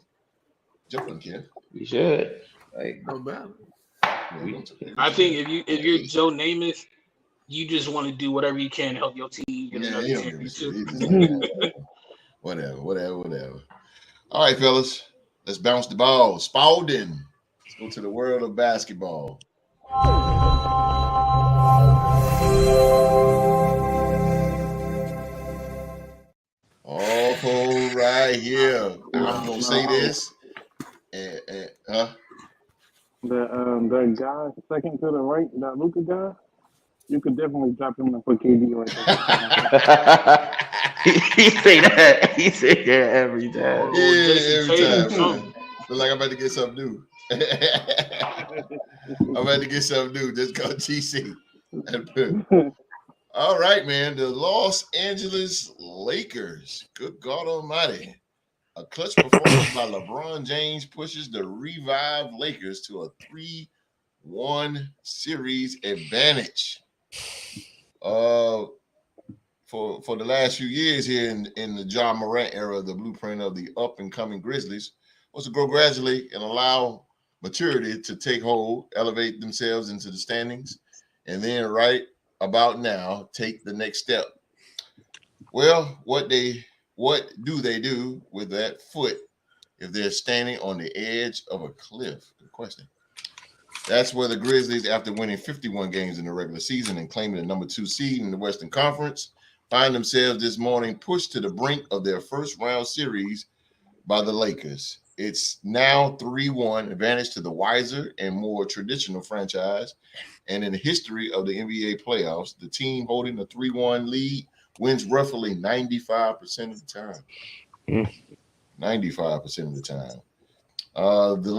Joe doesn't care. You should. Like, No matter. I think if you're Joe Namath, you just want to do whatever you can to help your team get another he don't give a shit. championship. He just- whatever. All right, fellas, let's bounce the ball. Spalding. Let's go to the world of basketball. Oh, right here. I'm gonna say this. The guy second to the right, that Luka guy, you could definitely drop him and put KD right there. he say that. He say that every time. Yeah, every Tatum, time. Man. Look like I'm about to get something new. I'm about to get something new. Just called GC. All right, man. The Los Angeles Lakers. Good God Almighty. A clutch performance by LeBron James pushes the revived Lakers to a 3-1 series advantage. For the last few years here in the Ja Morant era, the blueprint of the up-and-coming Grizzlies was to grow gradually and allow maturity to take hold, elevate themselves into the standings, and then right about now, take the next step. Well, what do they do with that foot if they're standing on the edge of a cliff? Good question. That's where the Grizzlies, after winning 51 games in the regular season and claiming the number 2 seed in the Western Conference, find themselves this morning pushed to the brink of their first round series by the Lakers. It's now 3-1 advantage to the wiser and more traditional franchise. And in the history of the NBA playoffs, the team holding the 3-1 lead wins roughly 95% of the time. 95% of the time. The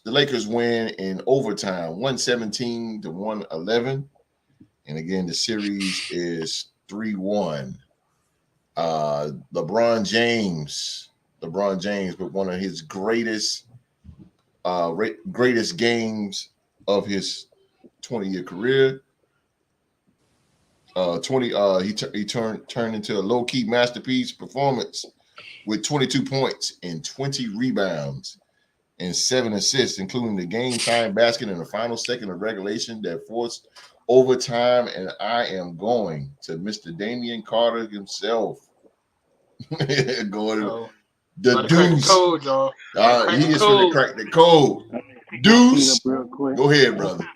Lakers win in overtime, 117-111. And again, the series is 3-1. LeBron James with one of his greatest games of his 20-year career. He turned into a low-key masterpiece performance with 22 points and 20 rebounds and 7 assists, including the game-time basket in the final second of regulation that forced overtime. And I am going to Mr. Damian Carter himself. Going the Deuce. He is going to crack the code. Deuce. Go ahead, brother.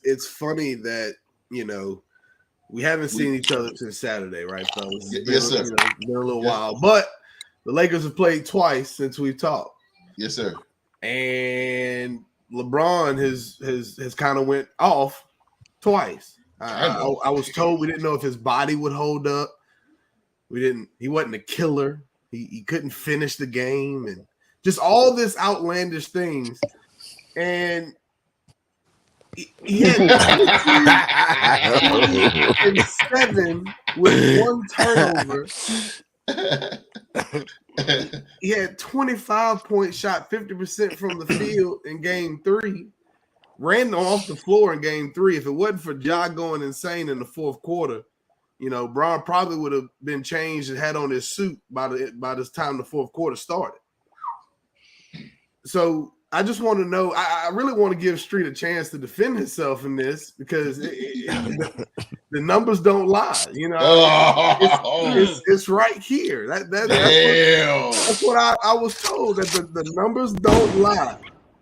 It's funny that, we haven't seen each other since Saturday, right, fellas? Yes, sir. It's been a little while. But the Lakers have played twice since we've talked. Yes, sir. And LeBron has kind of went off twice. I was told we didn't know if his body would hold up. He wasn't a killer. He couldn't finish the game and just all this outlandish things. And he had 7 with 1 turnover. He had 25-point shot, 50% from the field in game 3. Ran off the floor in game 3. If it wasn't for Ja going insane in the fourth quarter, Bron probably would have been changed and had on his suit by this time the fourth quarter started. So I just want to know. I really want to give Street a chance to defend himself in this because the numbers don't lie. It's right here. That's what I was told, that the numbers don't lie.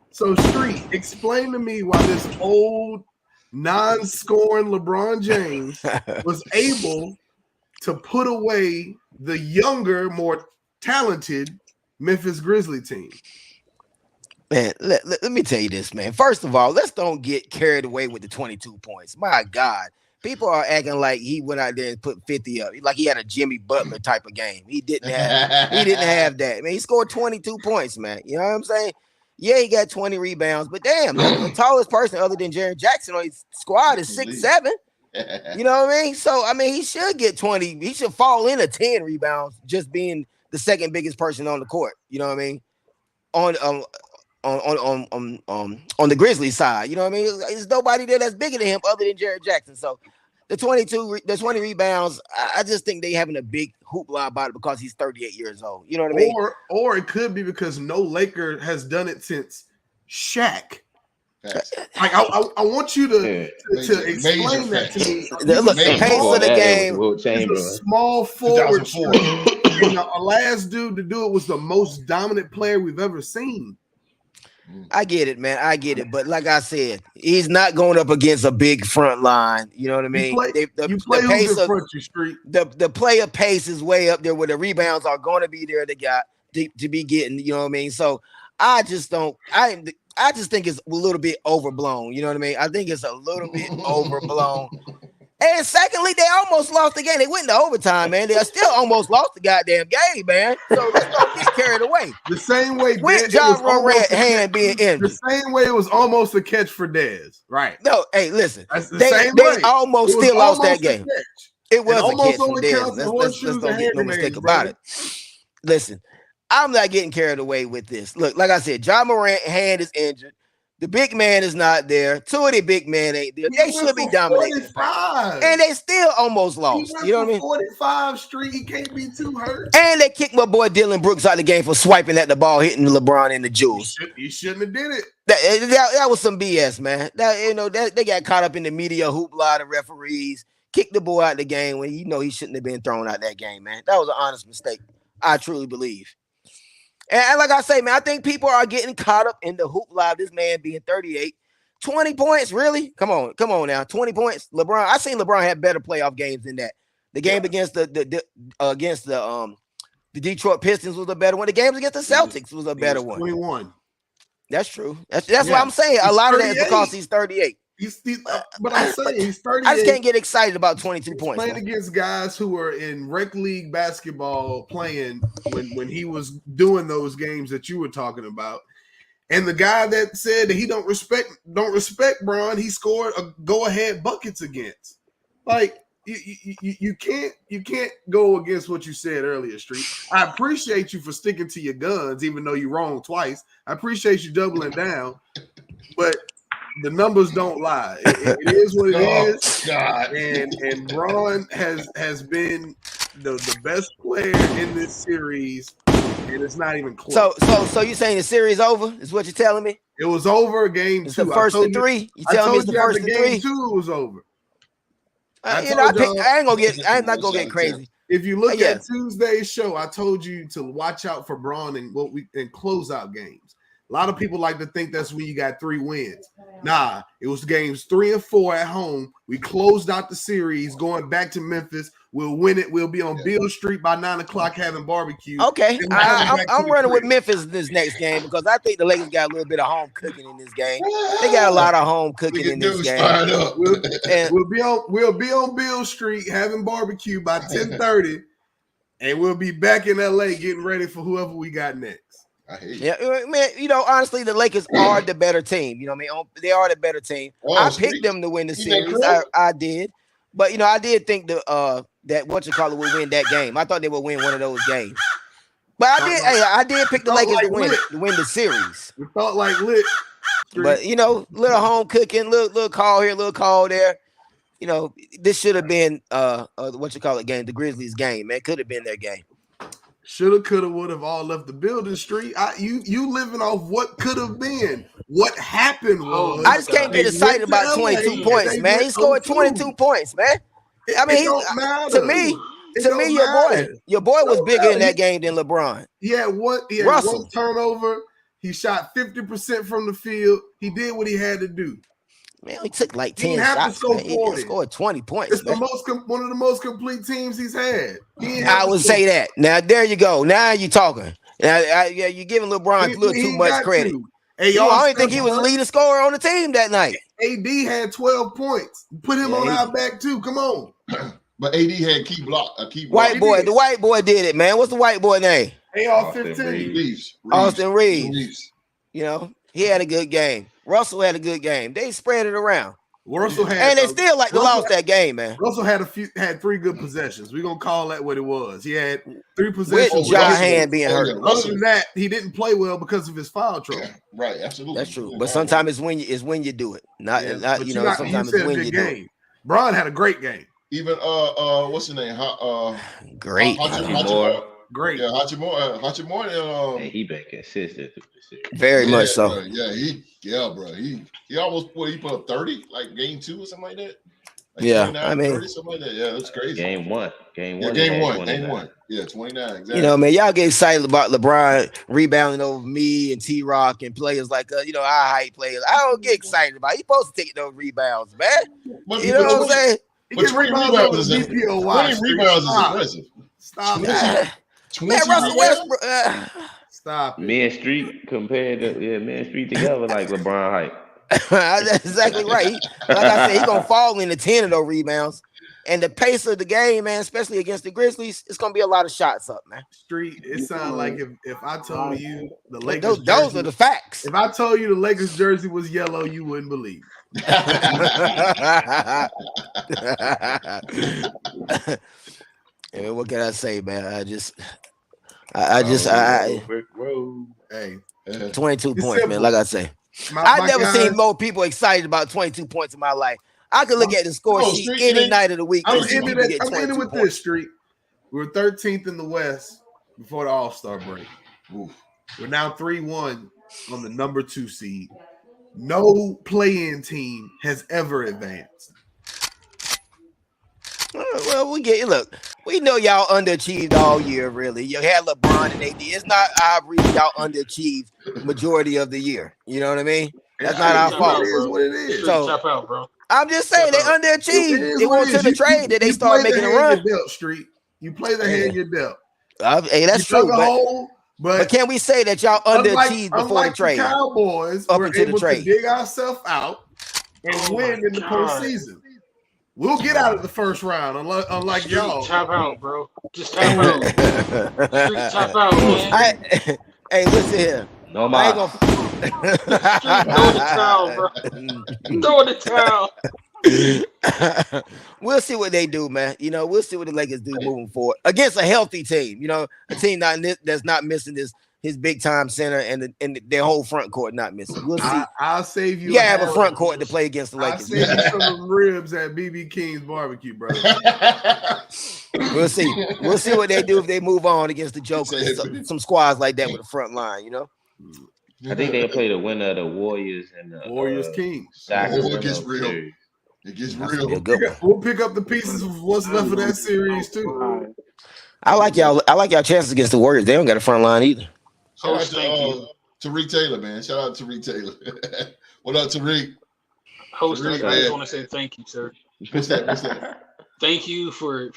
So Street, explain to me why this old non-scoring LeBron James was able to put away the younger, more talented Memphis Grizzly team. Man, let me tell you this, man. First of all, let's don't get carried away with the 22 points. My God. People are acting like he went out there and put 50 up. Like he had a Jimmy Butler type of game. He didn't have that. Man, he scored 22 points, man. You know what I'm saying? Yeah, he got 20 rebounds, but damn, the tallest person other than Jaren Jackson on his squad is 6'7". You know what I mean? So, he should get 20. He should fall into 10 rebounds just being the second biggest person on the court. You know what I mean? On on the Grizzlies side. You know what I mean? There's nobody there that's bigger than him other than Jared Jackson. So the 20 rebounds, I just think they having a big hoopla about it because he's 38 years old. You know what I mean? Or it could be because no Laker has done it since Shaq. Like I want you to explain that to me. Look, the pace of the game. It's a small forward. And the last dude to do it was the most dominant player we've ever seen. I get it, man. I get it. But like I said, he's not going up against a big front line. You know what I mean? The player pace is way up there where the rebounds are going to be there to be getting, you know what I mean? So I just think it's a little bit overblown. You know what I mean? I think it's a little bit overblown. And secondly, they almost lost the game. They went into overtime, man. They still almost lost the goddamn game, man. So let's don't get carried away. The same way with Ja Morant hand being injured. The same way it was almost a catch for Dez. Right. No, hey, listen. They almost still lost that game. It was a catch from Dez. Let's don't get no mistake about it. Listen, I'm not getting carried away with this. Look, like I said, Ja Morant hand is injured. The big man is not there. Two of the big men ain't there. They should be dominating. And they still almost lost. You know what I mean? 45 street. He can't be too hurt. And they kicked my boy Dylan Brooks out of the game for swiping at the ball, hitting LeBron in the jewels. He shouldn't have did it. That was some BS, man. They got caught up in the media hoopla, the referees, kicked the boy out of the game when he shouldn't have been thrown out that game, man. That was an honest mistake. I truly believe. And like I say, man, I think people are getting caught up in the hoopla of this man being 38. 20 points, really? Come on now. 20 points. LeBron, I seen LeBron have better playoff games than that. The game against the Detroit Pistons was a better one. The games against the Celtics was a better one. 21. That's true. That's what I'm saying. A lot of that is because he's 38. But I'm saying he's 38. I just can't get excited about 22 points. Playing against guys who were in rec league basketball playing when he was doing those games that you were talking about. And the guy that said that he don't respect Bron, he scored a go-ahead buckets against. Like you can't go against what you said earlier, Street. I appreciate you for sticking to your guns, even though you're wrong twice. I appreciate you doubling down, but the numbers don't lie. It is what it is. God. And Bron has been the best player in this series, and it's not even close. So you saying the series over? Is what you're telling me? It was over game it's 2. The first to 3. You telling me it's the first to 3? Game 2 was over. I'm not gonna get crazy. If you look at Tuesday's show, I told you to watch out for Bron and closeout games. A lot of people like to think that's when you got 3 wins. Nah, it was games 3 and 4 at home. We closed out the series going back to Memphis. We'll win it. We'll be on Beale Street by 9:00 having barbecue. Okay, I'm running with Memphis this next game because I think the Lakers got a little bit of home cooking in this game. They got a lot of home cooking in this game. We'll be on Beale Street having barbecue by 10:30, and we'll be back in LA getting ready for whoever we got next. Yeah, man. Honestly, the Lakers are the better team. You know what I mean? They are the better team. I picked them to win the series. I did, but I did think that would win that game. I thought they would win one of those games. But I did pick the Lakers to win the series. We felt like lit. But little home cooking, little call here, little call there. This should have been game, the Grizzlies game, man. Could have been their game. Shoulda, coulda, would have all left the building, Street. You living off what could have been. What happened was I just can't get excited about 22 points, man. He scored 22 points, man. I mean, to me, your boy was bigger in that game than LeBron. He had one turnover. He shot 50% from the field. He did what he had to do. Man, he took like 10 shots. He scored 20 points. It's one of the most complete teams he's had. I would say that. Now, there you go. Now you're talking. Now, you're giving LeBron a little too much credit. I don't think he was the leading scorer on the team that night. AD had 12 points. Put him on our back, too. Come on. But AD had key block. The white boy did it, man. What's the white boy name? AR-15. Austin Reeves. He had a good game. Russell had a good game. They spread it around. Russell had, and they still lost that game, man. Russell had 3 good possessions. We're gonna call that what it was. He had 3 possessions. With Ja Hand being hurt. Other than that, he didn't play well because of his foul trouble. Yeah, right, absolutely. That's true. But sometimes it's when you do it. Not sometimes it's when you do it. Bron had a great game. Even what's his name? Great. Great. Yeah, Hachimura. He been consistent. Very much so. Bro. Yeah, bro. He almost he put up 30 like game 2 or something like that. Like yeah, 30, something like that. Yeah, that's crazy. Game one. Yeah, game one. Yeah, 29. Exactly. You know, man, y'all get excited about LeBron rebounding over me and T-Rock and players like our height players. I don't get excited about it. He's supposed to take those rebounds, man. You know what I'm saying? But 20 rebounds is impressive. Stop it. Man, Russell Westbrook. Stop it. Me and Street compared to me and Street together like LeBron height. That's exactly right. Like I said, he's gonna fall into 10 of those rebounds. And the pace of the game, man, especially against the Grizzlies, it's gonna be a lot of shots up, man. Street, it sounds like if I told you the Lakers, those are the facts. If I told you the Lakers jersey was yellow, you wouldn't believe. And what can I say, man? Hey, 22 points, man. Like I say, I've never seen more people excited about 22 points in my life. I could look at the score sheet any night of the week. I'm ending with this, Street. We were 13th in the West before the All-Star break. Oof. We're now 3-1 on the number 2 seed. No play-in team has ever advanced. Well, we know y'all underachieved all year, really. You had LeBron and AD. It's not our reason y'all underachieved majority of the year. You know what I mean? That's not our fault. It is what it is. So, chop out, bro. I'm just saying they underachieved. They went to the trade that they started making a run. Street. You play the hand you're dealt. Hey, that's true. But can we say that y'all underachieved before the trade? The Cowboys were able to dig ourselves out and win in the postseason. We'll get out of the first round, unlike y'all. Chop out, bro. Just chop out. Street chop out, man. Hey, listen here. No more. Throw the towel, bro. Throw the towel. We'll see what they do, man. You know, we'll see what the Lakers do moving forward against a healthy team. You know, a team that's not missing his big time center and their whole front court not missing. We'll see. I'll save you. You have a front court to play against the Lakers. I'll save you some ribs at BB King's barbecue, brother. We'll see. We'll see what they do if they move on against the Joker. Some squads like that with a front line, you know. I think they'll play the winner of the Warriors and the Warriors Kings. It gets real. It gets real. We'll pick up the pieces of what's left of that series too. I like y'all chances against the Warriors. They don't got a front line either. Shout out to Tariq Taylor, man. Shout out to Tariq Taylor. What up, Tariq? Host, I just want to say thank you, sir. What's that? Thank you for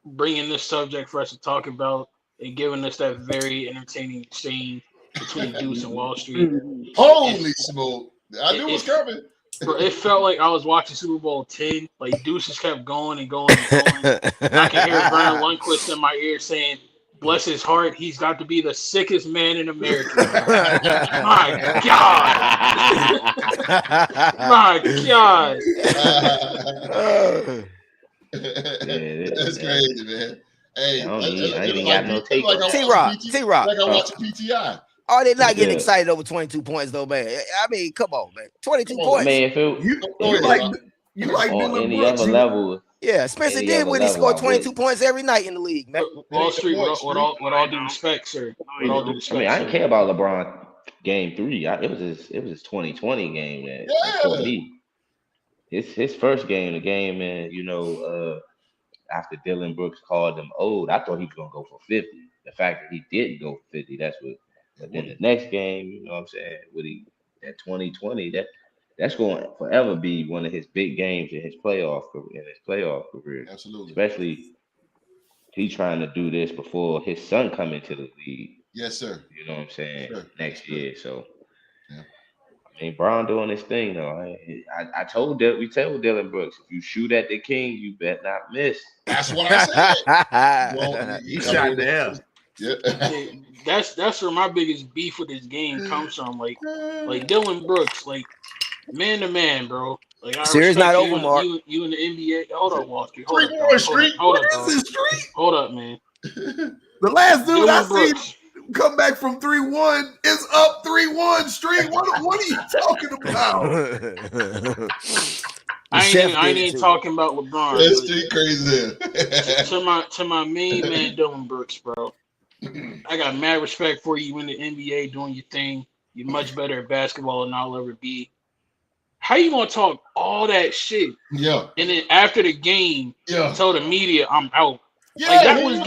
bringing this subject for us to talk about and giving us that very entertaining exchange between Deuce and Wall Street. Holy smoke. I knew it was coming. Bro, it felt like I was watching Super Bowl 10. Like Deuce just kept going and going and going. And I can hear Brian Lundquist in my ear saying, bless his heart, he's got to be the sickest man in America. My God. My God. That's crazy, man. Hey, I ain't even got no take. T-Rock. Like I watch PTI. Oh, they're not getting excited over 22 points, though, man. I mean, come on, man. 22 points. Man, if you like on any other level. Yeah, Spencer did when he scored 22 points every night in the league, man. Wall Street, with all due respect, sir. With all due respect, I didn't care about LeBron game 3. It was his 2020 game that for me. His first game, the game, man, you know, after Dylan Brooks called him old, I thought he was gonna go for 50. The fact that he didn't go for 50, that's what. But then the next game, you know what I'm saying, with that 2020, that's going to forever be one of his big games in his playoff career. Absolutely. Especially he trying to do this before his son come into the league. Yes, sir. You know what I'm saying? Sure. Next year. So yeah. I mean, Bron doing his thing though. We told Dylan Brooks, if you shoot at the king, you better not miss. That's what I said. Well, he shot down. Yeah. That's where my biggest beef with this game comes from. Like Dylan Brooks, like man to man, bro. Like I Series respect not you, over, Mark. you in the NBA. Hold up, Wall Street. Hold up, 3-1 dog. streak. Hold What up, is dog. this streak? Hold up, man. The last dude I Dylan seen Brooks. come back from 3-1 is up 3-1 streak. What are you talking about? I ain't even talking about LeBron. That's but street crazy. to my main man, Dylan Brooks, bro. I got mad respect for you in the NBA doing your thing. You're much better at basketball than I'll ever be. How you gonna talk all that shit Yeah. and then after the game tell the media I'm out? Yeah, Like that he was come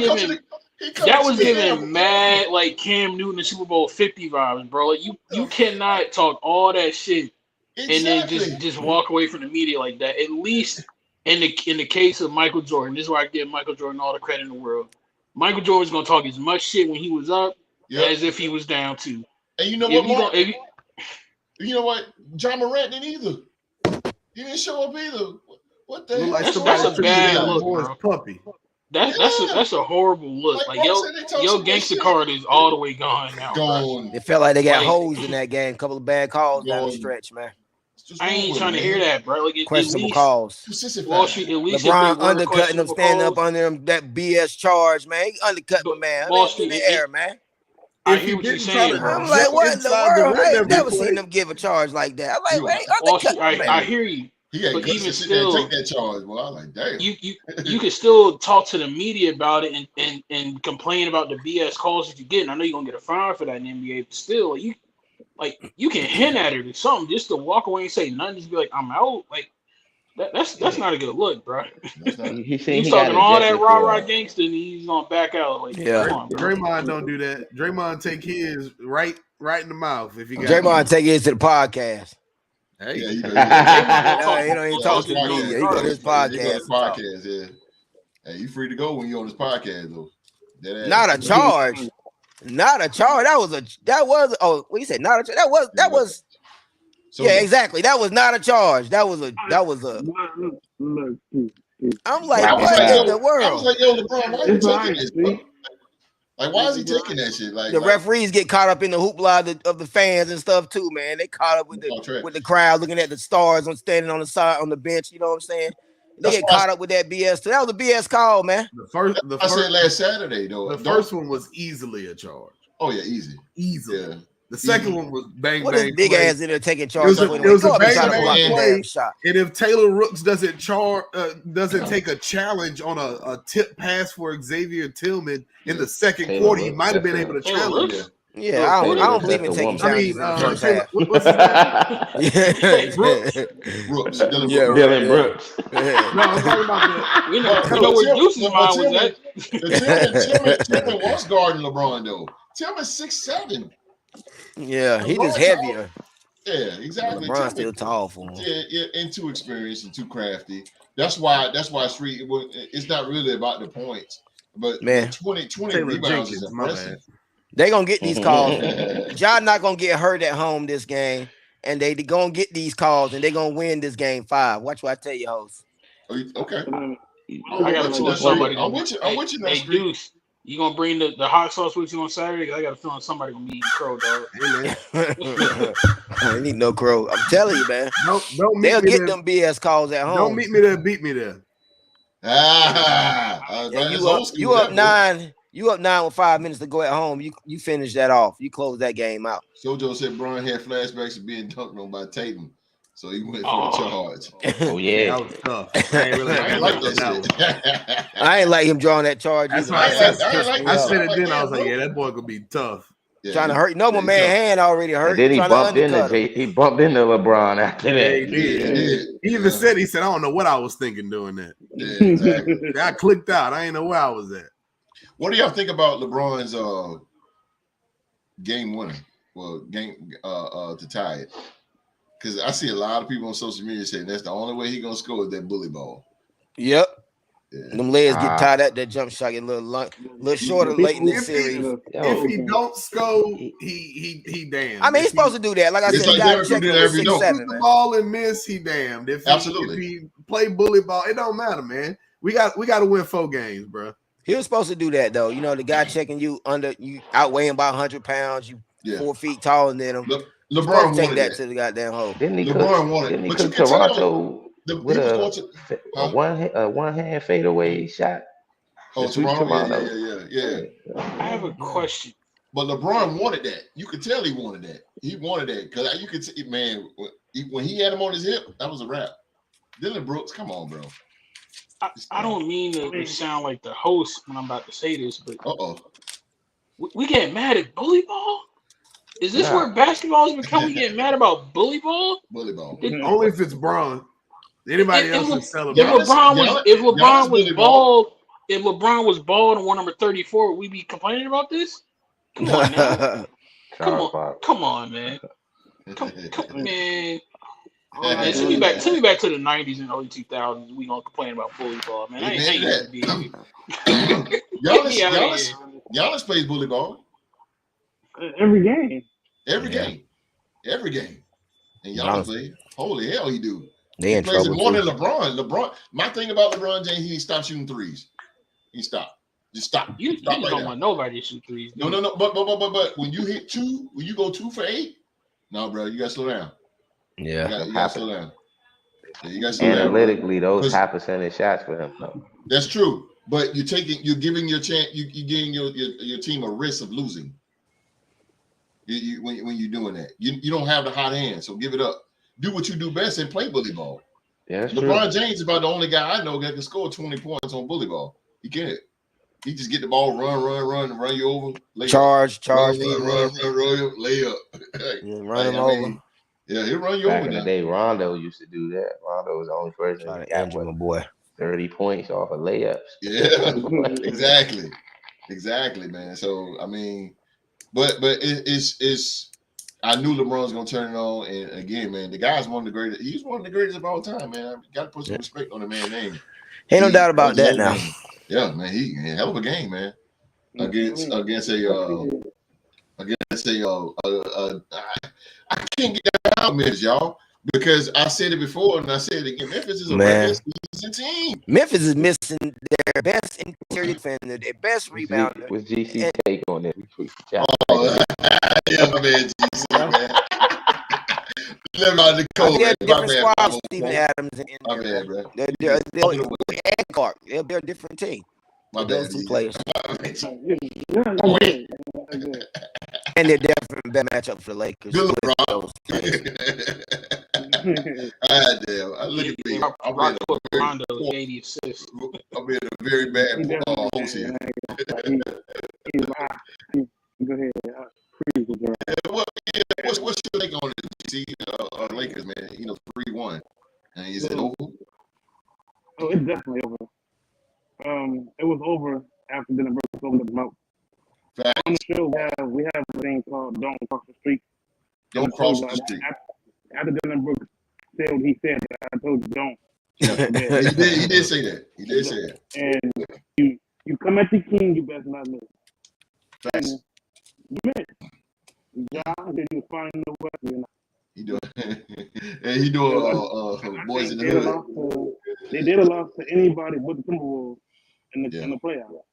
giving to the mad like Cam Newton and Super Bowl 50 vibes, bro. Like you cannot talk all that shit and then just walk away from the media like that. At least in the case of Michael Jordan, this is where I give Michael Jordan all the credit in the world. Michael Jordan's gonna talk as much shit when he was up as if he was down too. And you know If what, you Mark? gon- if you- You know what? John Morant didn't either. He didn't show up either. What the hell? Like That's somebody a treated bad that look, boy's bro. puppy. That's a horrible look. Like Like Bro said, they talk so your much gangster shit. card is all the way gone now. Bro. Gone. It felt like they got Like- hosed in that game. A couple of bad calls down the Gone. stretch, man. It's just I ain't over, trying to man. hear that, bro. Like at Questionable least calls. Consistent Wall foul. Street, at least LeBron if they were undercutting them, questionable standing up calls, under him, that BS charge, man. He undercut my But man. Wall In Street, the air, man. I If hear he what you're didn't try saying, to bro. I'm like, what in the inside the world? rim I ain't every never play. seen them give a charge like that. I'm like, You- wait, Wall Street, undercut my I man. hear you. He had But guts even to sit there and still- take that charge, boy. I was like, damn. You can still talk to the media about it and complain about the BS calls that you get. And I know you're gonna get a fine for that in the NBA, but still, you can hint at it or something just to walk away and say nothing. Just be like, I'm out. Like that's not a good look, bro. That's not- He said He's he got talking all that ejected rah for rah gangster, and he's gonna back out. Like, Yeah. come on, bro. Draymond don't do that. Draymond take his right in the mouth if he got Draymond take it to the podcast. Hey, Yeah, you know, He don't even talk to the podcast. media. He go to his He go to podcast. his podcast, yeah. Hey, you free to go when you on this podcast, though. Deadass. Not a charge. Not a charge. That was what you said, not a charge. That was So, yeah, exactly. That was not a charge. That was a Look, I'm like, Wow. what in the I was world? like, yo, LeBron, why are you It's taking alright, this, see? bro? Like, why is he taking that shit? Like, The like, referees get caught up in the hoopla of the fans and stuff too, man. They caught up with Oh, true. the crowd looking at the stars on standing on the side on the bench. You know what I'm saying? They That's get why caught up with that BS too. That was a BS call, man. the I said last Saturday, though. first one was easily a charge. Oh, yeah, easy. Easily. Yeah. The second one was bang What bang. is big play. ass in there taking charge? It was a Go up and try to bang, block bang the play. damn shot. And if Taylor Rooks doesn't take a challenge on a tip pass for Xavier Tillman in the second Taylor quarter, he Rooks, might have been able to Taylor challenge. Rooks? Yeah, I don't believe in taking I I challenges mean, in the first Taylor, half. what's his name? Brooks. Dylan Yeah, Brooks. Dylan Brooks. No, I'm talking about We know where Deuce's mind was at. Tillman was guarding LeBron, though. Tillman's 6'7". Yeah, he just heavier. Yeah, exactly. LeBron's Tillman- still tall for him. Yeah, and too experienced and too crafty. That's why Street. It's not really about the points, but Man. 20 Taylor rebounds is Jenkins, my impressive. They gonna get these calls. Yeah. John not gonna get hurt at home this game, and they gonna get these calls, and they gonna win this game 5. Watch what I tell you, host. Okay. I gotta know what somebody. I'm with you. I'm with you now, Hey, Street. Deuce, you gonna bring the hot sauce with you on Saturday? I got a feeling somebody gonna be eating crow, dog. I need no crow. I'm telling you, man. Don't meet They'll me get there. them BS calls at home. Don't meet me there. Beat me there. Ah, Yeah, that's you old up, school, you up that, boy. 9. You up 9 with 5 minutes to go at home. You finish that off. You close that game out. Sojo said Brian had flashbacks of being dunked on by Tatum, so he went for Oh. the charge. Oh yeah. That was tough. I ain't really I ain't like that one. shit. I ain't like him drawing that charge. That's either, why I man. said- That pissed I me like- I off. said it then. I Yeah, was like, bro. yeah, that boy gonna be tough. Yeah, Trying to hurt. No, my yeah, man yeah. hand already hurt. And then he Trying to bumped into undercut him. he bumped into LeBron after Yeah, he that. did. He even said, I don't know what I was thinking doing that. Yeah, exactly. I clicked out. I ain't know where I was at. What do y'all think about LeBron's game winner? Well, game to tie it. Because I see a lot of people on social media saying that's the only way he gonna score is that bully ball. Yep. Yeah. Them legs get tied up. That jump shot get a little shorter late in the If he- series. If he don't score, he damned. I mean, he's If supposed to do that. Like I It's said, like guy Derrick checking do that with every night. 6'7", shoot the man. ball and miss, he damned. If Absolutely. he play bully ball, it don't matter, man. We got to win 4 games, bro. He was supposed to do that though. You know, the guy checking you outweighing by 100 pounds. You Yeah. 4 feet taller than him. Look, LeBron take wanted that that. to the goddamn hole. Didn't he LeBron wanted, Didn't he but you cook can tell Toronto with he was going to. a one hand fadeaway shot? Oh, To sweep Toronto, yeah. I have a question. But LeBron wanted that. You could tell he wanted that. He wanted that because you could see, man, when he had him on his hip, that was a wrap. Dylan Brooks, come on, bro. I don't mean to sound like the host when I'm about to say this, but we get mad at bully ball. Is this where basketball has become? We get mad about bully ball. Bully ball. Only if it's Bron. Anybody else is celebrating. If LeBron was bald and wore number 34, we'd be complaining about this. Come on now. Come on, man. Come man. Man, send me back to the 90s and early 2000s. We gonna complain about bully ball, man. I ain't used to be Giannis plays bully ball. Every game. Every game. And Giannis plays. Holy hell, he do. They he plays it more than LeBron. My thing about LeBron James, he stopped shooting threes. He stopped. Just stop. You stop just don't want nobody to shoot threes. No. But when you hit 2, when you go 2 for 8, no, bro, you gotta slow down. Yeah, you gotta slow down. Yeah, you gotta slow analytically, down, those high percentage shots for him, though. That's true. But you're giving your chance. You're giving your team a risk of losing. When you're doing that, you don't have the hot hand, so give it up. Do what you do best and play bully ball. Yeah, LeBron James is about the only guy I know that can score 20 points on bully ball. He can't. He just get the ball, run you over, charge, run, lay up. Run him over. Yeah, he'll run you Back over. In the day, Rondo used to do that. Rondo was the only person that got my boy 30 points off of layups. Yeah, exactly, man. So I mean, but it's. I knew LeBron's gonna turn it on, and again, man, the guy's one of the greatest. He's one of the greatest of all time, man. I got to put some respect on the man's name. Ain't no doubt about that now. Yeah, man, he hell of a game, man. Against a I can't get that out, Memphis, y'all, because I said it before and I said it again. Memphis is a regular season team. Memphis is missing their best interior defender, their best rebounder. What's GC take on it? Yeah, my man, GC, man. Let me out the cold. They're different squads, Steven Adams and my bad, bro. They're a different team. My bad, those 2 players. And they're definitely better matchup for the Lakers. Good LeBron. Damn. I look at me. I'm in a very bad host here. Go ahead. What's your take on it, Lakers, man? 3-1. And is it over? Oh, it's definitely over. It was over after Dylan Brooks opened the mouth. On the show, we have a thing called "Don't Cross the Street." Don't cross the street. After Dylan Brooks said what he said, I told you don't. Yeah. He did say that. He did say that. And you come at the king, you best not miss. Facts. You miss. John, did you find the weapon? He doing. And he doing. Boys in the hood. They did a loss to anybody but the Timberwolves in the playoffs.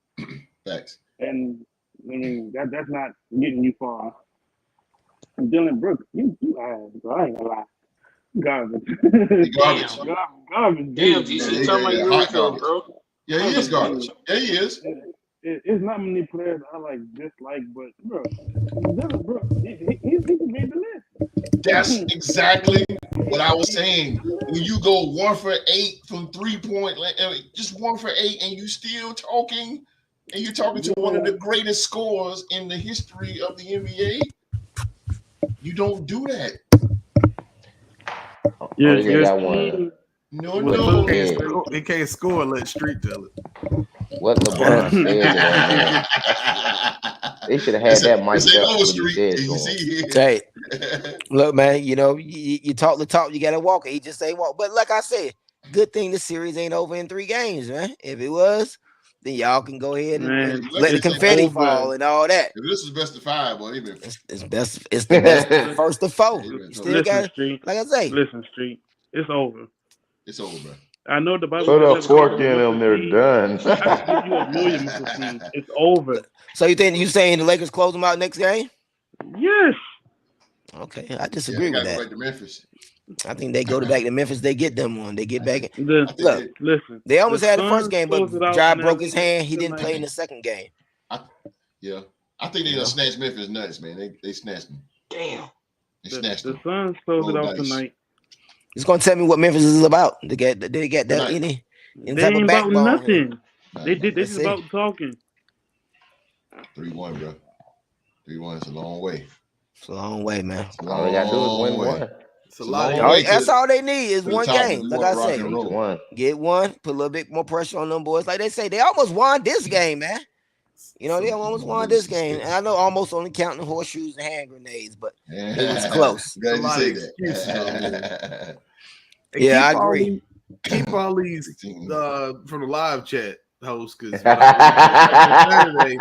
Facts. And I mean that's not getting you far. And Dylan Brooks, you I ain't gonna lie. Garbage. Garbage. Garbage. Damn, GC, tell me you really feel, bro. Yeah, he is garbage. Yeah, he is. It's not many players I dislike, but bro, Dylan Brooks, he made the list. That's exactly what I was saying. When you go 1 for 8 from 3-point, just 1 for 8, and you still talking, and you're talking to one of the greatest scorers in the history of the NBA, you don't do that. No. He can't score. Let Street tell it. What LeBron said. They should have had that mic up. Hey, look, man. You talk the talk, you gotta walk it. He just say walk. But like I said, good thing the series ain't over in 3 games, man. If it was, then y'all can go ahead and let the confetti fall and all that. If this is best of 5, boy, it's best. It's the best first of 4. Still got, like I say. Listen, Street. It's over. It's over, bro. I know the Bible. Put a fork in them, they're done. It's over. So you saying the Lakers close them out next game? Yes. Okay, I Yeah, disagree they with gotta go that. back to Memphis. I think they go back to Memphis. They get them one. They get back. The, I think Look, listen, they almost the had the first Suns game, but closed it out Jai in broke LA his hand. He didn't tonight. play in the second game. yeah. I think they You done know? snatched Memphis nuts, man. They snatched them. Damn. They The snatched them. Suns closed it Roll out dice. tonight. It's gonna tell me what Memphis is about. They get that Tonight. any They type of ain't about backbone here. nothing. They Let's just see. about talking. 3-1, bro. 3-1 is a long way. It's a long way, man. It's a All they gotta do is long win way. one. It's a lot long of way. That's all they need is to the one top of game. New Like York I rock say, and Each roll. one. get one, put a little bit more pressure on them boys. Like they say, they almost won this game, man. You know, they almost won this game. And I know almost only counting horseshoes and hand grenades, but it was close. Glad you lot say of excuses out that. And Yeah, I keep all agree. these- Keep all these 16. from the live chat hosts, because Saturday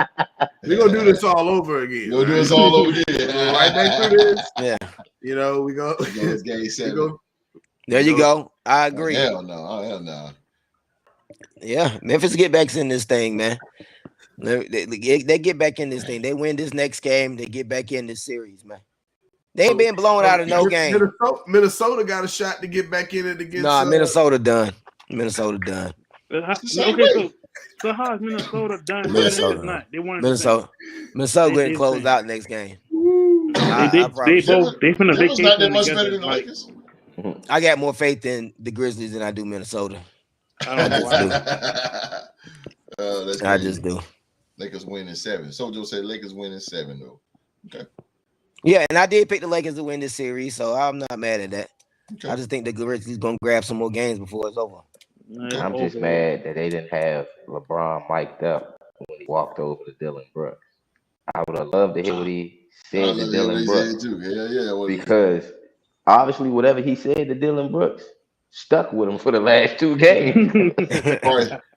we're gonna do this all over again. You'll do us all over again. Go right back through this. Yeah, You know, we go. It goes game we 7. go. there you go. I Oh, agree. hell no. Oh, hell no. Yeah, Memphis get back in this thing, man. They get back in this thing. They win this next game. They get back in this series, man. They ain't been blown out of no game. Minnesota got a shot to get back in it against. Nah, Minnesota done. Minnesota done. So how is Minnesota done? Minnesota. It's not. They weren't. Minnesota going to close out next game. They finna Denver's not that vacation much better together. than the Like, Lakers. I got more faith in the Grizzlies than I do Minnesota. I don't know why. That's I crazy. just do. Lakers win in 7. Sojo said Lakers win in 7 though. Okay. Yeah, and I did pick the Lakers to win this series, so I'm not mad at that. Okay. I just think the Grizzlies gonna grab some more games before it's over. I'm just mad that they didn't have LeBron mic'd up when he walked over to Dylan Brooks. I would have loved to hear what he said to Dylan Brooks. Too. Yeah. Well, Because obviously whatever he said to Dylan Brooks stuck with him for the last 2 games.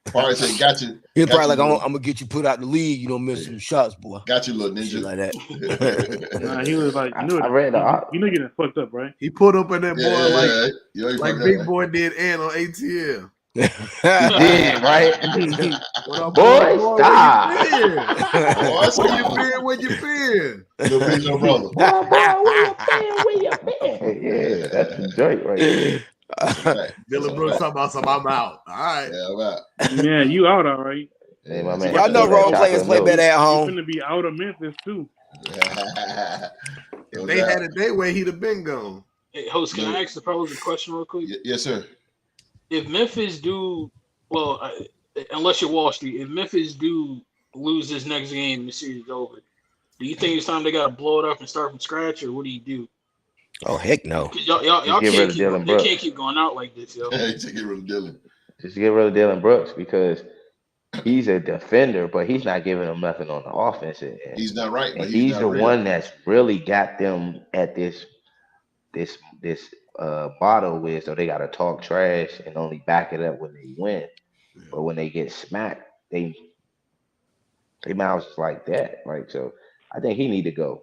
Probably said, got you. He's got probably you, like, I'm gonna get you put out the league. You don't miss some shots, boy. Got you, little Shit ninja. like that. Nah, he was like, I read the you know, getting fucked up, right? He put up in that boy Yeah, like Big Boy did Ant on ATL. He did, right? What up, Boy, boy? stop. Where you been? Little big little brother. Where you been? Yeah, that's the joint right there. Dylan Brooks talking about something. I'm out. All right. Yeah, I'm out. Yeah, you out all right. Hey, my man. Y'all know role players play better at You're home. gonna be out of Memphis too. If they had it their way, he'd have been gone. Hey, host, can I ask the pros a question real quick? Yes, sir. If Memphis do well, unless you're Wall Street, if Memphis do lose this next game and the series is over, do you think it's time they got to blow it up and start from scratch, or what do you do? Oh heck no! 'Cause y'all Get rid can't of Dylan keep, they Brooks. can't keep going out like this, yo. Hey, to get rid of Dylan. Just get rid of Dylan Brooks because he's a defender, but he's not giving them nothing on the offensive end. He's not right, but And he's he's not the real. one that's really got them at this bottle where so they gotta talk trash and only back it up when they win. But when they get smacked, they mouths like that. Like, so I think he need to go.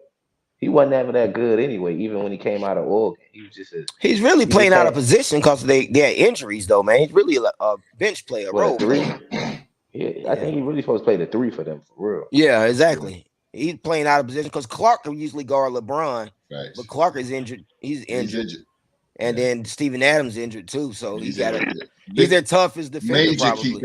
He wasn't ever that good anyway, even when he came out of Oregon. He was just He's really He playing just out had- of position because they had injuries, though, man. He's really a bench player, what, role a 3. player. Yeah, I think he really supposed to play the 3 for them for real. Yeah, exactly. He's playing out of position because Clark can usually guard LeBron, Right. but Clark is injured. He's injured, and then Steven Adams injured too. So he's their toughest defender. Major Probably.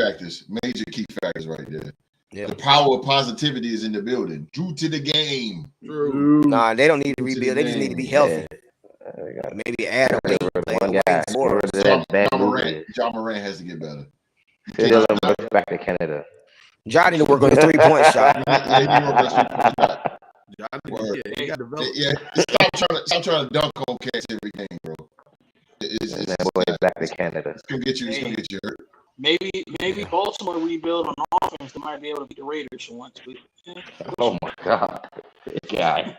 Major key factors right there. Yeah. The power of positivity is in the building. True to the game. Nah, they don't need to rebuild. They just need to be healthy. Yeah. Maybe Adam. Get rid of one guy. Get rid of that bad John Morant has to get better. Send Dylan Brooks back to Canada. John need to work on his 3-point shot. Yeah, stop trying to dunk on cats every game, bro. Send that boy back to Canada. It's gonna get you hurt. Maybe Baltimore rebuild on offense. They might be able to beat the Raiders once. Oh my God, this guy.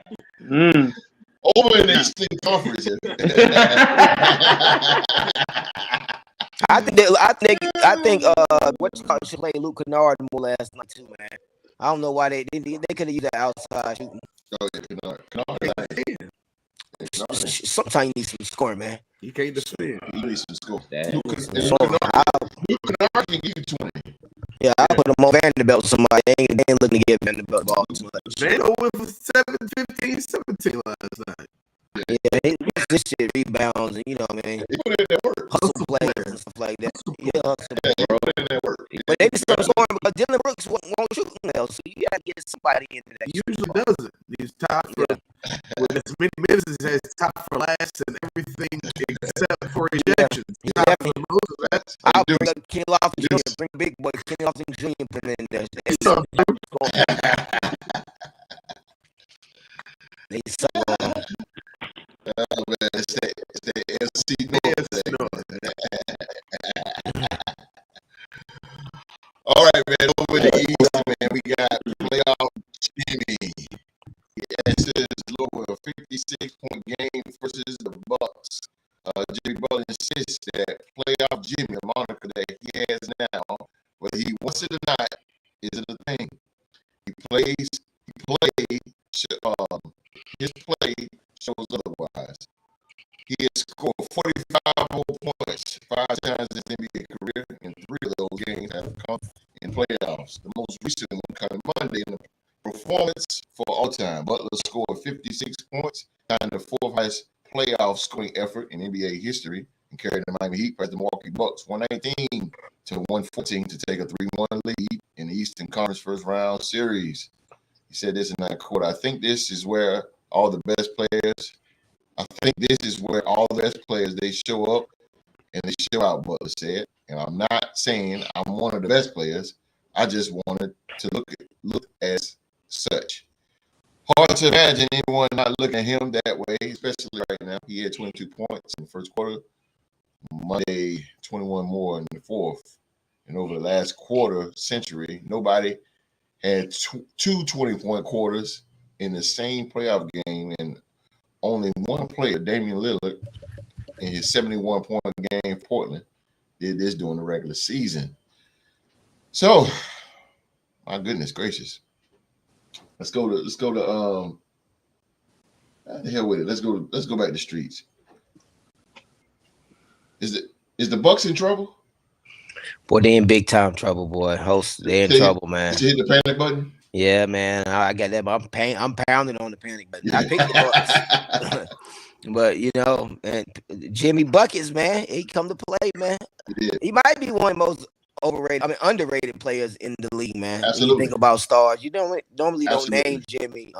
Over in the Eastern Conference. I think what's called should play Luke Kennard more last night too, man. I don't know why they could have used that outside shooting. Oh, yeah, Kennard. Sometimes you need some scoring, man. You can't defend. You need some score. So, Luke Kennard can give you 20. yeah, I put him on Vanderbilt. Somebody they ain't looking to give Vanderbilt the ball too much. Vando went for 7, 15, 17 last night. Yeah, Yeah, this shit rebounds and you know what I mean. He put in that work. Hustle plays and stuff like that. Yeah, hustle Yeah, he plays. put in that work. But they just start scoring because Dylan Brooks won't shoot well, so you gotta get somebody into that. He usually doesn't. He's top for with as many minutes as has top for last and everything except for ejections. He's top for the most of that. I'll bring up Kenny Lofton Jr. Bring big boy Kenny Lofton Jr. Put him in there. They suck on him. Oh, man, it's the NFC North. All right, man. Over the East, man, we got playoff Jimmy. Yes, it's lower 56-point game versus the Bucks. Jimmy Butler insists that playoff Jimmy, a moniker that he has now, whether he wants it or not, isn't a thing. He plays. His play shows otherwise. He has scored 45 more points 5 times in his NBA career, and 3 of those games have come in playoffs. The most recent one coming Monday in the performance for all time. Butler scored 56 points, tying the 4th highest playoff scoring effort in NBA history, and carried the Miami Heat past the Milwaukee Bucks 119 to 114 to take a 3-1 lead in the Eastern Conference first round series. He said this in that quote, I think this is where all the best players, they show up and they show out, Butler said. And I'm not saying I'm one of the best players. I just wanted to look as such. Hard to imagine anyone not looking at him that way, especially right now. He had 22 points in the first quarter. Monday, 21 more in the fourth. And over the last quarter century, nobody had two 20-point quarters in the same playoff game, and only one player, Damian Lillard, in his 71-point game, Portland, did this during the regular season. So, my goodness gracious, let's go to the hell with it. Let's go back to streets. Is the Bucks in trouble? Boy, they in big time trouble, boy. They're in trouble, man. Did you hit the panic button? Yeah, man. I got that. But I'm pounding on the panic button. I picked the Bucks. But you know, and Jimmy Buckets, man, he come to play, man. He might be one of the most underrated players in the league, man. Absolutely. When you think about stars, you normally don't name Jimmy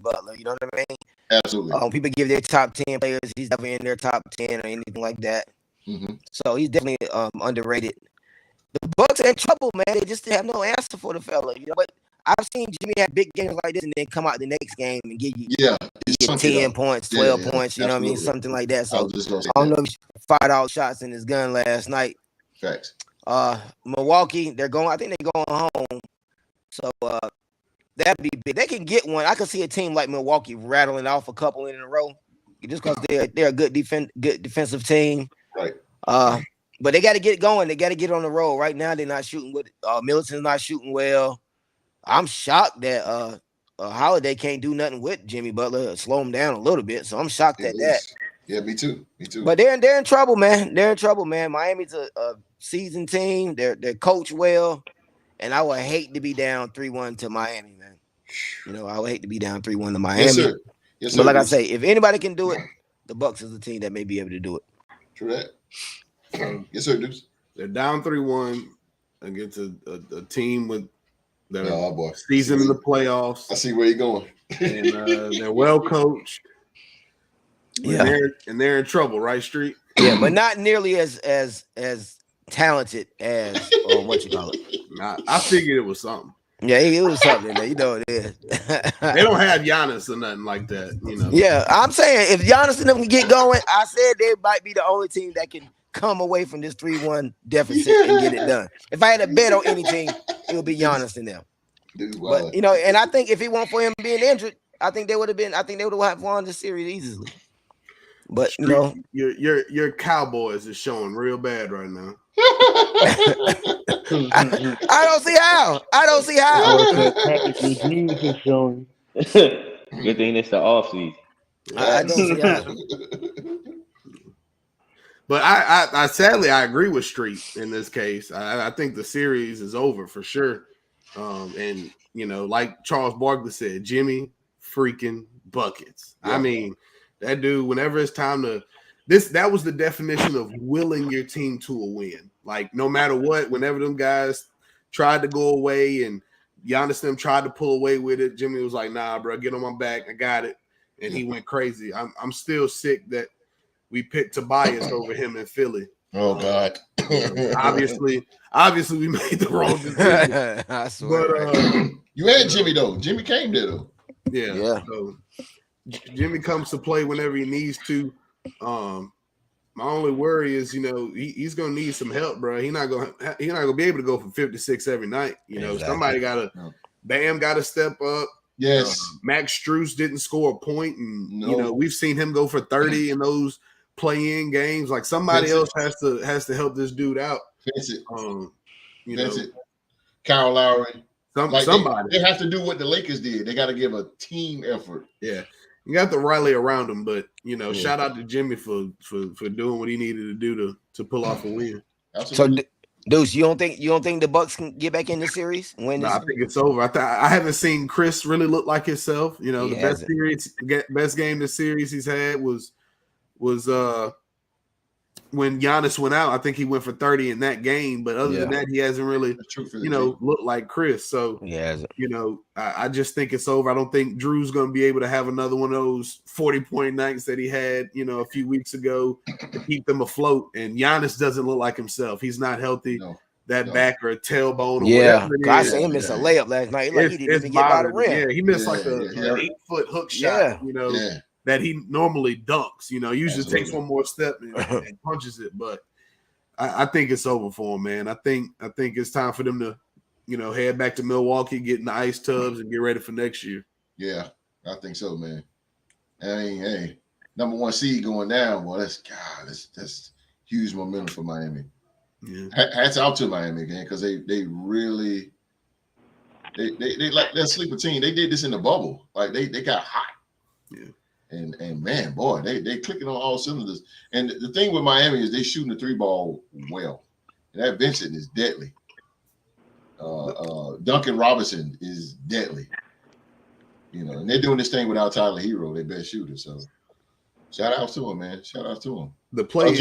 Butler. You know what I mean? Absolutely. People give their top 10 players. He's never in their top 10 or anything like that. Mm-hmm. So he's definitely underrated. The Bucks are in trouble, man. They just have no answer for the fella, you know. But I've seen Jimmy have big games like this and then come out the next game and give you 10 points, 12 points, you know what I mean? Something like that. So I don't know if he fired all shots in his gun last night. Facts. Milwaukee, I think they're going home. So that'd be big. They can get one. I could see a team like Milwaukee rattling off a couple in a row just because they're a good defensive team. Right. But they got to get going. They got to get on the road. Right now, they're not shooting with Middleton's not shooting well. I'm shocked that Holiday can't do nothing with Jimmy Butler, slow him down a little bit. So I'm shocked at that. Yeah, me too. But they're in trouble, man. They're in trouble, man. Miami's a seasoned team. They're coached well, and I would hate to be down 3-1 to Miami, man. You know, I would hate to be down 3-1 to Miami. Yes, sir. Yes, sir. But like I say, if anybody can do it, the Bucks is the team that may be able to do it. True that. Yes, sir, Deuce. They're down 3-1 against a team with that boy. Season in the playoffs. I see where you're going. And they're well coached. Yeah, and they're in trouble, right, Street? Yeah, but not nearly as talented as what you call it. I figured it was something. Yeah, it was something. You know it is. They don't have Giannis or nothing like that, you know. Yeah, I'm saying if Giannis and them can get going, I said they might be the only team that can come away from this 3-1 deficit and get it done. If I had a bet on any team, it would be Giannis and them. Dude, but you know, and I think if it weren't for him being injured, I think they would have won the series easily. But Street, you know, your Cowboys is showing real bad right now. I don't see how. Patrick Mahomes is showing. Good thing it's the offseason. I don't see how. But I sadly I agree with Street in this case. I think the series is over for sure. And you know, like Charles Barkley said, Jimmy freaking buckets. Yeah. I mean, That dude, whenever it's time to that was the definition of willing your team to a win. Like no matter what, whenever them guys tried to go away and Giannis them tried to pull away with it, Jimmy was like, nah, bro, get on my back. I got it. And he went crazy. I'm still sick that we picked Tobias over him in Philly. Oh God. obviously we made the wrong decision. I swear. But you had Jimmy though. Jimmy came there though. Yeah. So Jimmy comes to play whenever he needs to. My only worry is, he's gonna need some help, bro. He's not gonna be able to go for 56 every night. Somebody gotta step up. Yes. Max Strus didn't score a point, and we've seen him go for 30 in those play-in games. Like somebody else has to help this dude out. Vincent. Vincent. Kyle Lowry. Somebody. They have to do what the Lakers did. They got to give a team effort. Yeah. You got to rally around him, but shout out to Jimmy for doing what he needed to do to pull off a win. Absolutely. So, Deuce, you don't think the Bucks can get back in the series? I think it's over. I haven't seen Chris really look like himself. The best game this series he's had was when Giannis went out. I think he went for 30 in that game, but other than that, he hasn't really looked like Chris. So I just think it's over. I don't think Drew's going to be able to have another one of those 40-point nights that he had a few weeks ago to keep them afloat. And Giannis doesn't look like himself. He's not healthy. Back or a tailbone. Or I saw him miss a layup last night. Like he didn't even get by the rim. Yeah, he missed like an 8-foot hook shot. That he normally dunks. Usually takes one more step and punches it. But I think it's over for him, man. I think it's time for them to, head back to Milwaukee, get in the ice tubs, and get ready for next year. Yeah, I think so, man. I mean, hey, number 1 seed going down. Well, that's huge momentum for Miami. Yeah. Hats out to Miami again because they really they like that sleeper team. They did this in the bubble. Like they got hot. Yeah. And man, boy, they clicking on all cylinders. And the thing with Miami is they shooting the 3-ball well. And that Vincent is deadly. Duncan Robinson is deadly. And they're doing this thing without Tyler Hero, their best shooter. So shout out to him, man. Shout out to him. The play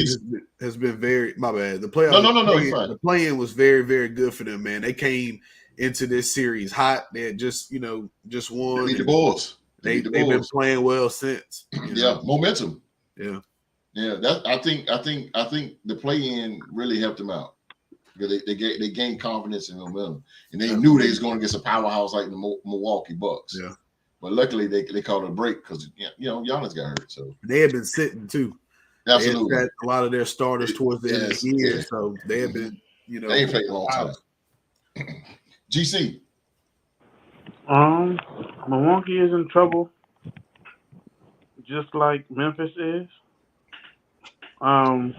has been very my bad. The playoff. No. The play-in was very, very good for them, man. They came into this series hot. They had just won. Beat the Bulls. They've been playing well since. Momentum. Yeah. I think the play-in really helped them out because they gained confidence and momentum, and they knew they was going against a powerhouse like the Milwaukee Bucks. Yeah. But luckily they called a break because Giannis got hurt. So they had been sitting too. Absolutely. They had a lot of their starters towards the end of the year, so they had been they ain't played a long time. GC. Milwaukee is in trouble, just like Memphis is. I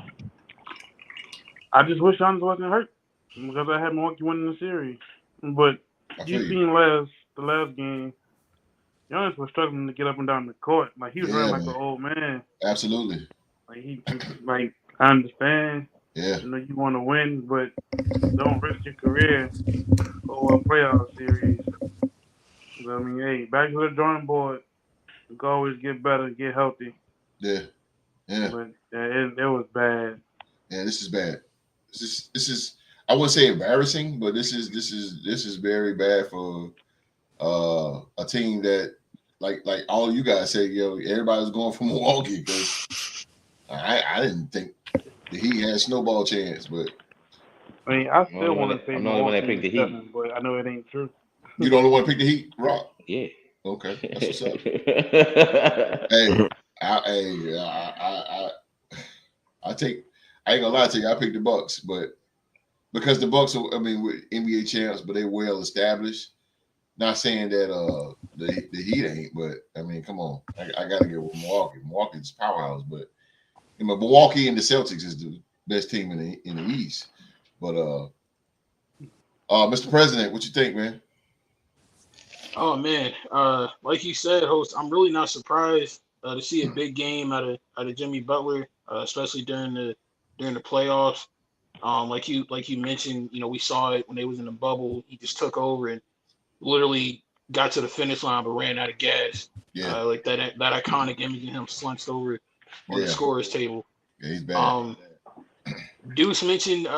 just wish Giannis wasn't hurt because I had Milwaukee winning the series. But you seen the last game, Giannis was struggling to get up and down the court. Like he was running like an old man. Absolutely. Like I understand. Yeah. You want to win, but don't risk your career for a playoff series. I mean, hey, back to the drawing board. You can always get better, get healthy. Yeah. But it was bad. Yeah, this is bad. This is I wouldn't say embarrassing, but this is very bad for a team that like all you guys say, everybody's going for Milwaukee because I didn't think the Heat had a snowball chance, but I mean, I still want to say I'm the only one that picked the Heat, but I know it ain't true. You the only one to pick the Heat, Rock? Yeah. Okay, that's what's up. I ain't gonna lie to you. I picked the Bucks, but because the Bucks are, with NBA champs, but they well established. Not saying that the Heat ain't, but come on, I gotta get with Milwaukee. Milwaukee's powerhouse, but Milwaukee and the Celtics is the best team in the East. But Mr. President, what you think, man? Oh man, like you said, host, I'm really not surprised to see a big game out of Jimmy Butler, especially during the playoffs. Like you mentioned, we saw it when they was in the bubble. He just took over and literally got to the finish line but ran out of gas. Yeah. Like that iconic image of him slunched over on the scorer's table. Yeah, he's bad. Deuce mentioned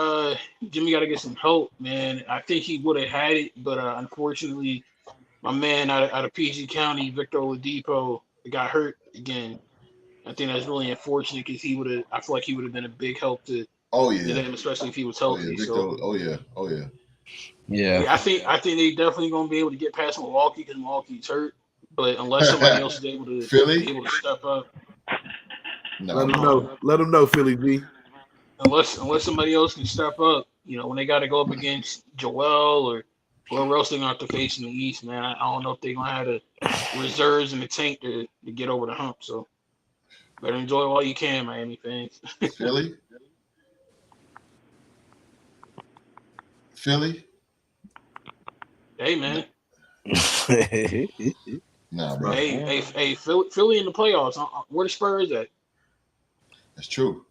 Jimmy got to get some help, man. I think he would have had it, but unfortunately, my man out of PG County, Victor Oladipo, got hurt again. I think that's really unfortunate because I feel like he would have been a big help to them, especially if he was healthy. Yeah. I think they definitely gonna be able to get past Milwaukee because Milwaukee's hurt. But unless somebody else is able to step up, let them know, Philly V. Unless somebody else can step up, when they got to go up against Joel or whoever else they're gonna have to face in the East, man. I don't know if they're gonna have the reserves in the tank to get over the hump. So better enjoy while you can, Miami fans. Philly. Hey, man. Nah, bro. Hey, Philly in the playoffs. Where the Spurs at? That's true.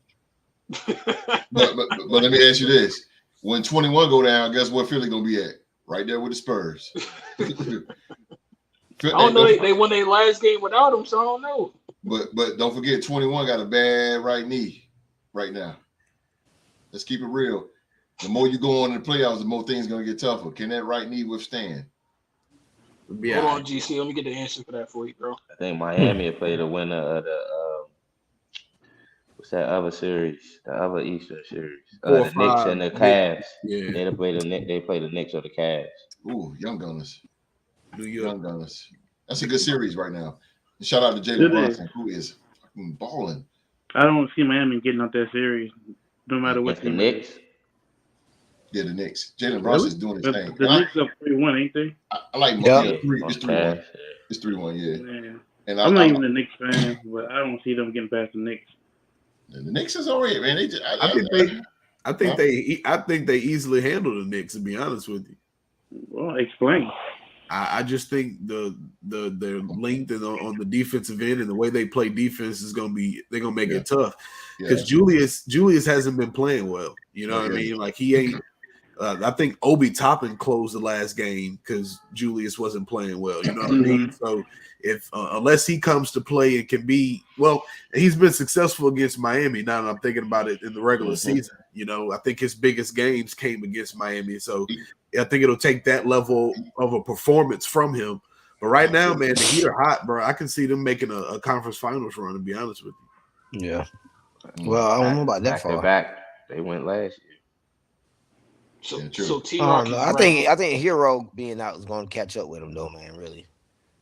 but let me ask you this: when 21 go down, guess what Philly gonna be at? Right there with the Spurs. I don't know. They won their last game without him, so I don't know. But don't forget, 21 got a bad right knee right now. Let's keep it real. The more you go on in the playoffs, the more things gonna get tougher. Can that right knee withstand? Hold on, GC. Let me get the answer for that for you, bro. I think Miami will play the winner of the what's that other series? The other Eastern series. The Knicks and the Cavs. Yeah. They play the Knicks or the Cavs. Ooh, Young Gunners. Young Gunners. That's a good series right now. And shout out to Jalen Brunson, who is fucking balling. I don't see Miami getting out that series, no matter what team. The Knicks. Yeah, the Knicks. Jalen Brunson's doing his thing. The Knicks up 3-1, ain't they? I like it's 3-1. It's 3-1, yeah. And I'm not even a Knicks fan, but I don't see them getting past the Knicks. The Knicks is already, man. I think they easily handle the Knicks, to be honest with you. Well, explain. I just think the length and on the defensive end and the way they play defense they're gonna make it tough because Julius hasn't been playing well. You know what I mean? Like he ain't. I think Obi Toppin closed the last game because Julius wasn't playing well. You know what I mean? So if unless he comes to play and can be he's been successful against Miami. Now that I'm thinking about it in the regular season, I think his biggest games came against Miami. So I think it'll take that level of a performance from him. But right now, man, the Heat are hot, bro. I can see them making a conference finals run. To be honest with you. Yeah. Well, I don't know about that far. Back, they went last year. So T-Rock. I think Hero being out is going to catch up with him, though, man. Really.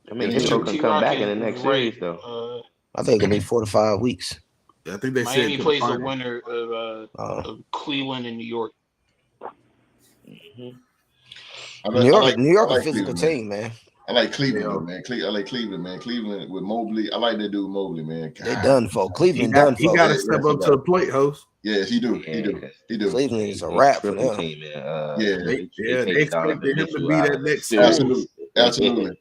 I mean, Hero can come back in the next series, though. I think it'll be 4 to 5 weeks. Yeah, I think they Miami plays the winner of Cleveland and New York. New York a physical team, man. I like Cleveland, man. I like Cleveland, man. Cleveland with Mobley. I like that dude Mobley, man. God. They done for Cleveland. Done for. He got to step up to the plate, host. Yes, he do. He do. Cleveland is a wrap for them. Team, they expected him to be that next series. Absolutely.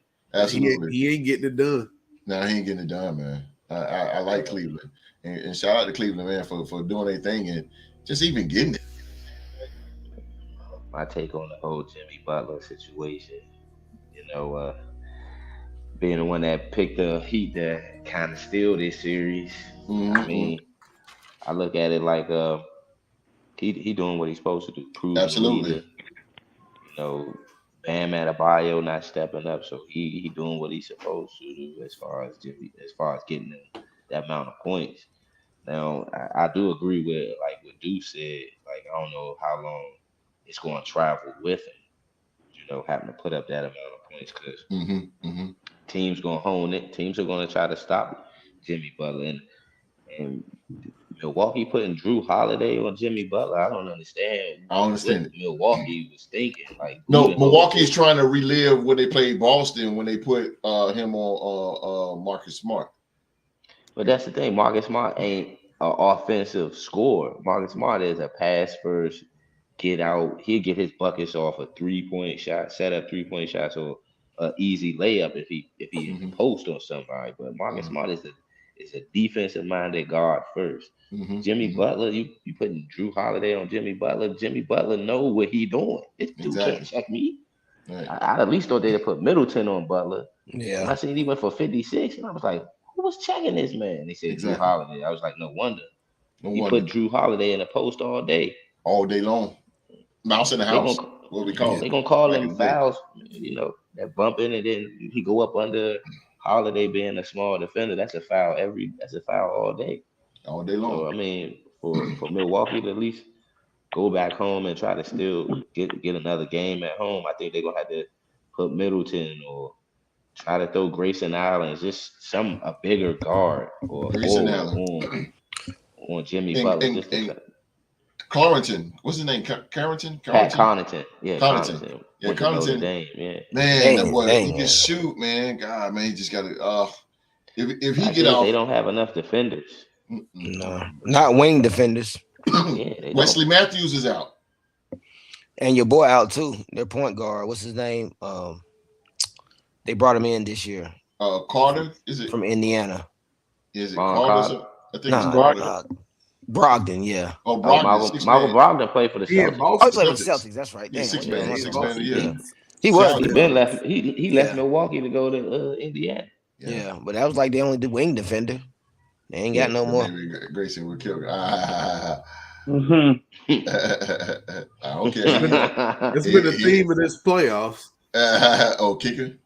He ain't getting it done. No, he ain't getting it done, man. I like Cleveland, and shout out to Cleveland, man, for doing their thing and just even getting it. My take on the whole Jimmy Butler situation, being the one that picked the Heat that kind of steal this series. I mean, I look at it like he doing what he's supposed to do. Absolutely. Bam Adebayo not stepping up, so he doing what he's supposed to do as far as getting that amount of points. Now, I do agree with what Deuce said. Like, I don't know how long it's going to travel with him, having to put up that amount of points because teams going to hone it. Teams are going to try to stop Jimmy Butler. And Milwaukee putting Drew Holiday on Jimmy Butler, I don't understand. I understand what Milwaukee was thinking. Milwaukee's trying to relive when they played Boston when they put him on Marcus Smart. But that's the thing. Marcus Smart ain't an offensive scorer. Marcus Smart is a pass first, get out. He'll get his buckets off a 3-point shot, set up 3-point shots, or an easy layup if he post on somebody. But Marcus Smart is a defensive minded guard first. Jimmy Butler, you putting Drew Holiday on Jimmy Butler. Jimmy Butler know what he doing. This dude can't check me. Right. I at least thought they'd put Middleton on Butler. Yeah. And I seen he went for 56, and I was like, who was checking this man? They said Exactly. Drew Holiday. I was like, no wonder. No He wonder. put Drew Holiday in the post all day. All day long. Mouse in the house. What we call it. They gonna call Back in them the day. fouls, that bumping, and then he go up under Holiday being a small defender. That's a foul all day. All day long. So I mean, for Milwaukee to at least go back home and try to still get another game at home, I think they're gonna have to put Middleton or try to throw Grayson Allen, just a bigger guard or Grayson Allen on Jimmy Butler. Carrington, what's his name? Carrington? Pat Connaughton. Yeah, Connaughton. Yeah, Connaughton. Yeah. Man, that boy, he can shoot, man. God, man, he just got to. If he get out, they don't have enough defenders. No, not wing defenders. Yeah, Wesley Matthews is out, and your boy out too. Their point guard, what's his name? They brought him in this year. Carter, is it from Indiana? Is it Carter? I think it's Brogdon, yeah. Oh, Brogdon. Michael Brogdon played for the Celtics. Yeah, played for the Celtics. That's right. Yeah, six man of the year. He was. He left Milwaukee to go to Indiana. Yeah, but that was like the only wing defender. They ain't got no more. Grayson would kill. Mm-hmm. Okay. It's been the theme of this playoffs. Kicker.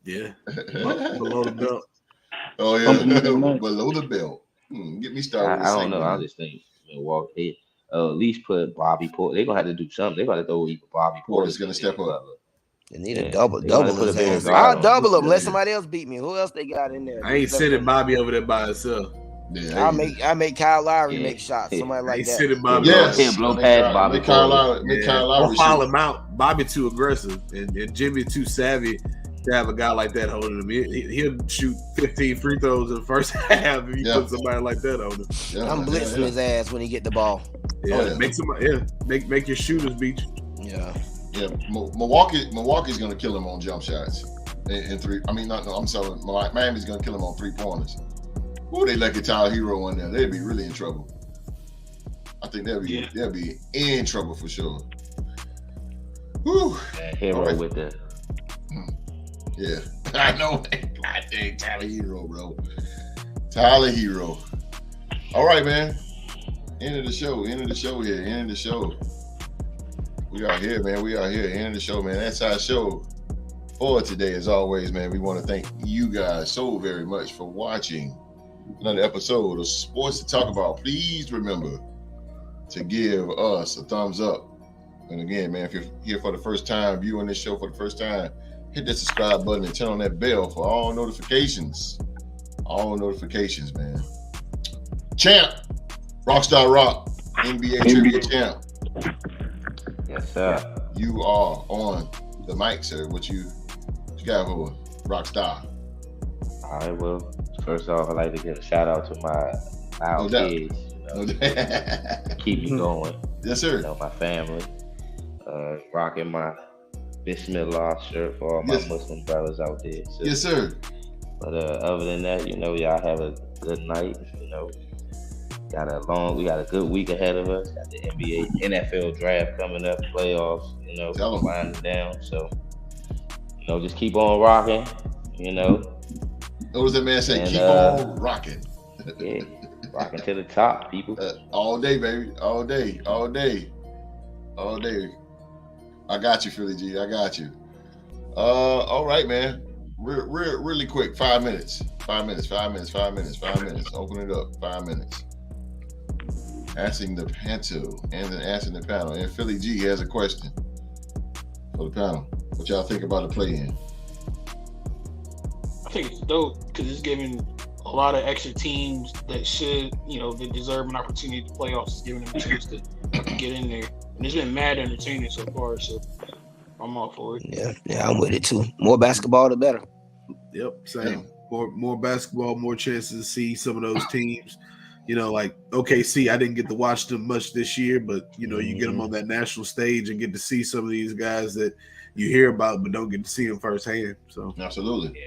Yeah. Below the belt. Oh yeah, below the belt. Get me started. I don't know. I just think Milwaukee at least put Bobby Portis. They're gonna have to do something. They're gonna throw Bobby Portis. Is gonna step up. They need a double his ass. I'll double him. Let somebody else beat me. Who else they got in there? I ain't sending Bobby over there by himself. Yeah, I make Kyle Lowry make shots. Somebody like that. Sending Bobby. Yes, blow past Bobby. Make Kyle Lowry. Or foul him out. Bobby too aggressive, and Jimmy too savvy to have a guy like that holding him. He'll shoot 15 free throws in the first half if you put somebody like that on him. Yeah, I'm blitzing his ass when he get the ball. Yeah, make your shooters beat you. Yeah. Yeah, Milwaukee's gonna kill him on jump shots and three. I mean, I'm sorry, Miami's gonna kill him on 3-pointers. Ooh, they lucky Tyler Hero in there. They'd be really in trouble. I think they'll be in trouble for sure. Woo. Hero with the. Yeah, I know. God dang, Tyler Hero, bro. Tyler Hero. All right, man. End of the show here. End of the show. We are here, man. End of the show, man. That's our show for today. As always, man, we want to thank you guys so very much for watching another episode of Sports to Talk About. Please remember to give us a thumbs up. And again, man, if you're here for the first time, viewing this show for the first time, hit that subscribe button and turn on that bell for all notifications. All notifications, man. Champ, Rockstar Rock, NBA Trivia Champ. Yes, sir. You are on the mic, sir. What you got for Rockstar? All right, well, first off, I'd like to give a shout out to my loud kids. Keep me going. Yes, sir. My family. Rocking my Bismillah shirt for all my Muslim brothers out there. So, yes, sir. But other than that, y'all have a good night. We got a good week ahead of us. Got the NFL draft coming up, playoffs, winding down. So, just keep on rocking, What was that man say? Keep on rocking. Yeah, rocking to the top, people. All day, baby. All day. I got you, Philly G. I got you. All right, man. Really quick. 5 minutes. 5 minutes. Open it up. 5 minutes. Asking the panel and Philly G has a question for the panel. What y'all think about the play-in? I think it's dope because it's giving a lot of extra teams that should, that deserve an opportunity to playoffs. It's giving them a chance to get in there, and it's been mad entertaining so far. So I'm all for it. Yeah, I'm with it too. More basketball, the better. Yep, same. More basketball, more chances to see some of those teams. Like OKC, I didn't get to watch them much this year, but you get them on that national stage and get to see some of these guys that you hear about but don't get to see them firsthand. So absolutely,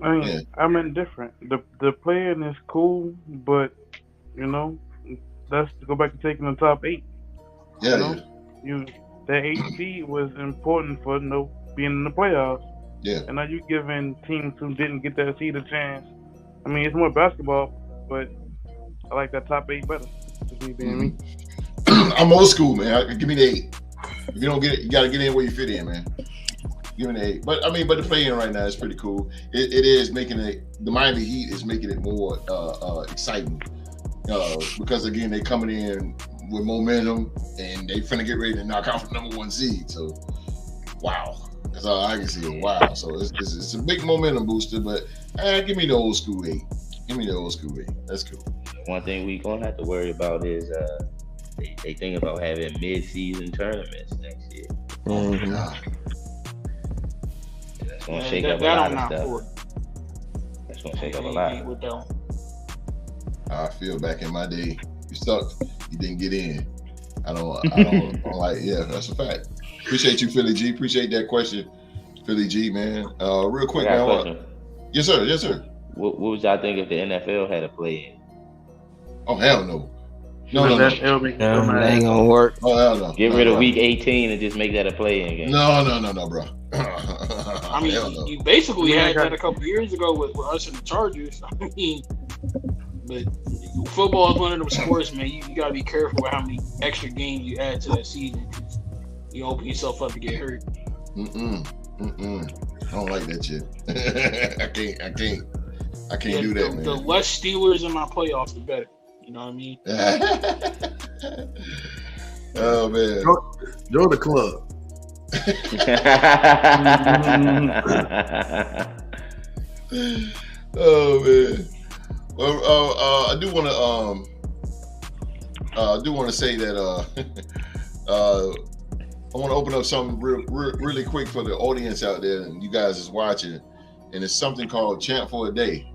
I'm indifferent. The playing is cool, but let's go back to taking the top 8. You that 8 seed was important for being in the playoffs. Yeah. And now you're giving teams who didn't get that seed a chance. I mean, it's more basketball, but I like that top 8 better. Just me being me. I'm old school, man. Give me the 8. If you don't get it, you got to get in where you fit in, man. Give me the 8. But the play-in right now is pretty cool. It is making it. The Miami Heat is making it more exciting because again they coming in with momentum and they finna get ready to knock out the number 1 seed. So, wow, that's all I can see. Wow, so it's a big momentum booster. But give me the old school 8. Give me the old school 8. That's cool. One thing we gonna have to worry about is they think about having mid-season tournaments next year. Mm-hmm. That's gonna shake up a lot of stuff. That's gonna shake up a lot. I feel back in my day, you sucked, you didn't get in. I'm like, yeah, that's a fact. Appreciate you, Philly G. Appreciate that question, Philly G, man. Real quick now. Yes, sir. What would y'all think if the NFL had a play-in? Oh, hell no. No. That ain't gonna work. Oh, hell no. Get rid of week 18 and just make that a play-in game. No, bro. I mean, you basically had that a couple years ago with us and the Chargers. I mean, but football is one of those sports, man. You got to be careful with how many extra games you add to that season. You open yourself up to get hurt. I don't like that shit. I can't do that, man. The less Steelers in my playoffs, the better. You know what I mean? Oh man, join the club. Oh man. Well, I do want to say that I want to open up something really quick for the audience out there and you guys is watching, and it's something called Chant for a Day.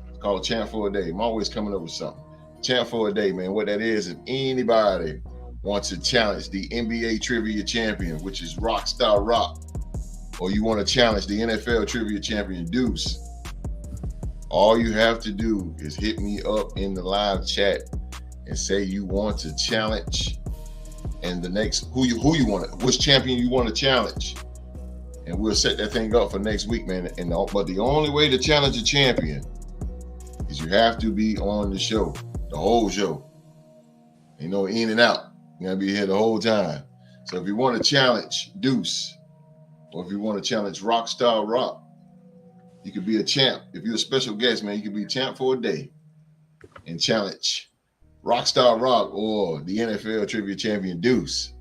It's called Chant for a Day. I'm always coming up with something. Chant for a Day, man. What that is, if anybody wants to challenge the NBA Trivia Champion, which is Rockstar Rock, or you want to challenge the NFL Trivia Champion Deuce, all you have to do is hit me up in the live chat and say you want to challenge, and the next who you want, which champion you want to challenge, and we'll set that thing up for next week, man. But the only way to challenge a champion is you have to be on the show, the whole show. You know, in and out. You gotta be here the whole time. So if you want to challenge Deuce, or if you want to challenge Rockstar Rock, you could be a champ. If you're a special guest, man, you could be a champ for a day and challenge Rockstar Rock or the NFL Trivia Champion Deuce.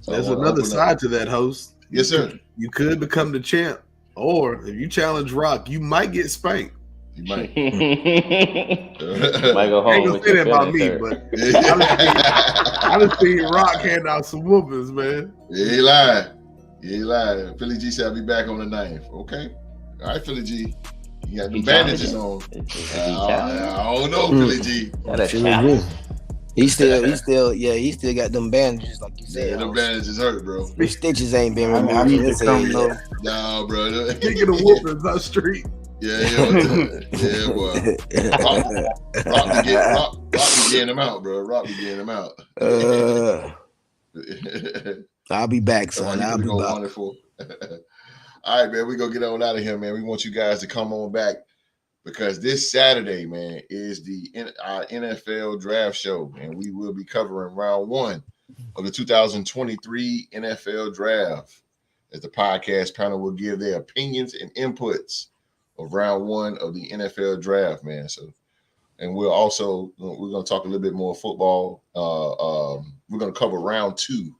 So there's another side to that, host. Yes, sir. You could become the champ, or if you challenge Rock, you might get spanked. You might. Might go home. I ain't gonna say that about me, but I just seen Rock hand out some whoopings, man. Yeah, he lied. Philly G said I'll be back on the 9th. Okay. All right, Philly G. You got the bandages on. I don't know, Philly G. He still got them bandages, like you said. Yeah, them bandages hurt, bro. The stitches ain't been removed. Nah, bro. Taking the whoopings out street. Yeah, boy. Rock be getting them out, bro. Rock be getting them out. I'll be back, son. I'll be back. Wonderful. All right, man. We're going to get on out of here, man. We want you guys to come on back because this Saturday, man, is our NFL draft show, and we will be covering round 1 of the 2023 NFL draft as the podcast panel will give their opinions and inputs of round 1 of the NFL draft, man. So, and we're going to talk a little bit more football. We're going to cover round 2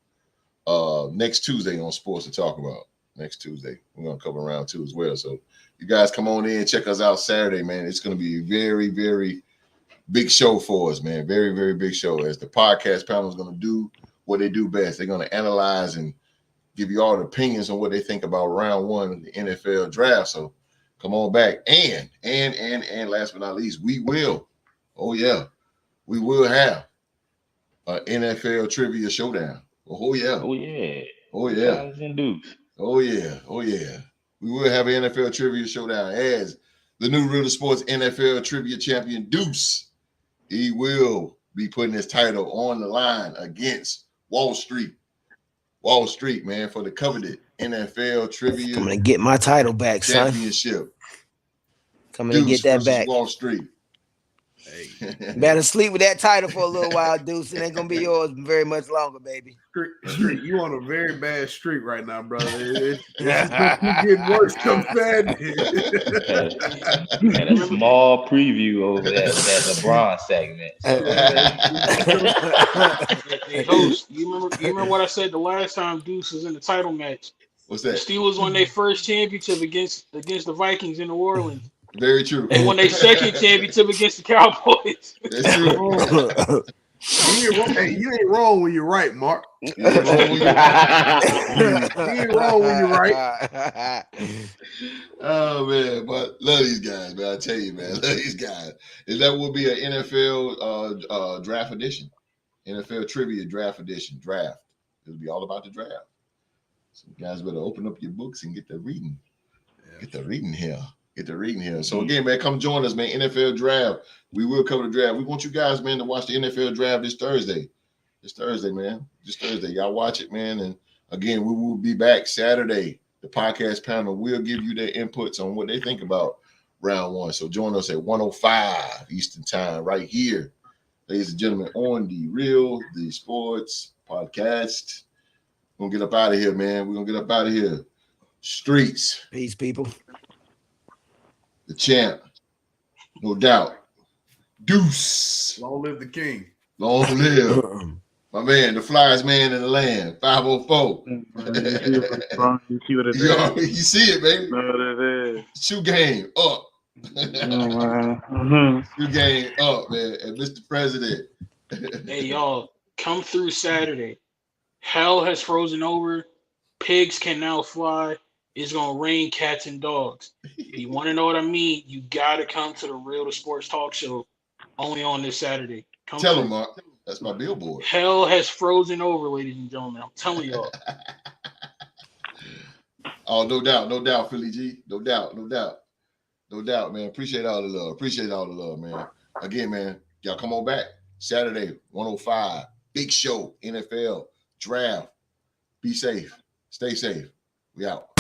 next Tuesday on Sports to Talk About. Next Tuesday, we're going to cover round 2 as well. So you guys come on in, check us out Saturday, man. It's going to be a very, very big show for us, man. Very, very big show as the podcast panel is going to do what they do best. They're going to analyze and give you all the opinions on what they think about round 1 of the NFL draft. So come on back. And last but not least, we will have an NFL trivia showdown. Oh yeah. We will have an NFL trivia showdown as the new Real Sports NFL trivia champion Deuce. He will be putting his title on the line against Wall Street Wall Street, man, for the coveted NFL trivia. I'm gonna get my title back, son. Championship. Coming to get that back. Wall Street. Hey. Better sleep with that title for a little while, Deuce. It ain't gonna be yours very much longer, baby. Street, you on a very bad streak right now, brother. It's getting worse. Come sadness. And a small preview over that LeBron segment. Hey, host, you remember what I said the last time Deuce was in the title match? What's The that? Steelers won their first championship against the Vikings in New Orleans. Very true. They won their second championship against the Cowboys. That's true. You ain't wrong when you're right, Mark. You ain't wrong when you're right. Oh man, but love these guys, man. I tell you, man, love these guys. And that will be an NFL draft edition, NFL trivia draft edition. Draft. It'll be all about the draft. So you guys better open up your books and get the reading. Get the reading here. So again, man, come join us, man. NFL draft. We will cover the draft. We want you guys, man, to watch the NFL draft this Thursday. Man. This Thursday. Y'all watch it, man. And again, we will be back Saturday. The podcast panel will give you their inputs on what they think about round one. So join us at 1:05 Eastern time right here, ladies and gentlemen, on the Real the Sports Podcast. We're going to get up out of here, man. Streets. Peace, people. The champ. No doubt. Deuce. Long live the king. Long live. My man, the flyest man in the land. 504. You see what it is. You see it, baby. What it is. Shoe game up. Shoe game up, man. And Mr. President. Hey, y'all, come through Saturday. Hell has frozen over. Pigs can now fly. It's going to rain cats and dogs. If you want to know what I mean, you got to come to the Real the Sports Talk Show only on this Saturday. Tell them, Mark. That's my billboard. Hell has frozen over, ladies and gentlemen. I'm telling y'all. Oh, no doubt, Philly G. No doubt, man. Appreciate all the love, man. Again, man, y'all come on back. Saturday, 1:05. Big show, NFL, draft. Be safe. Stay safe. We out.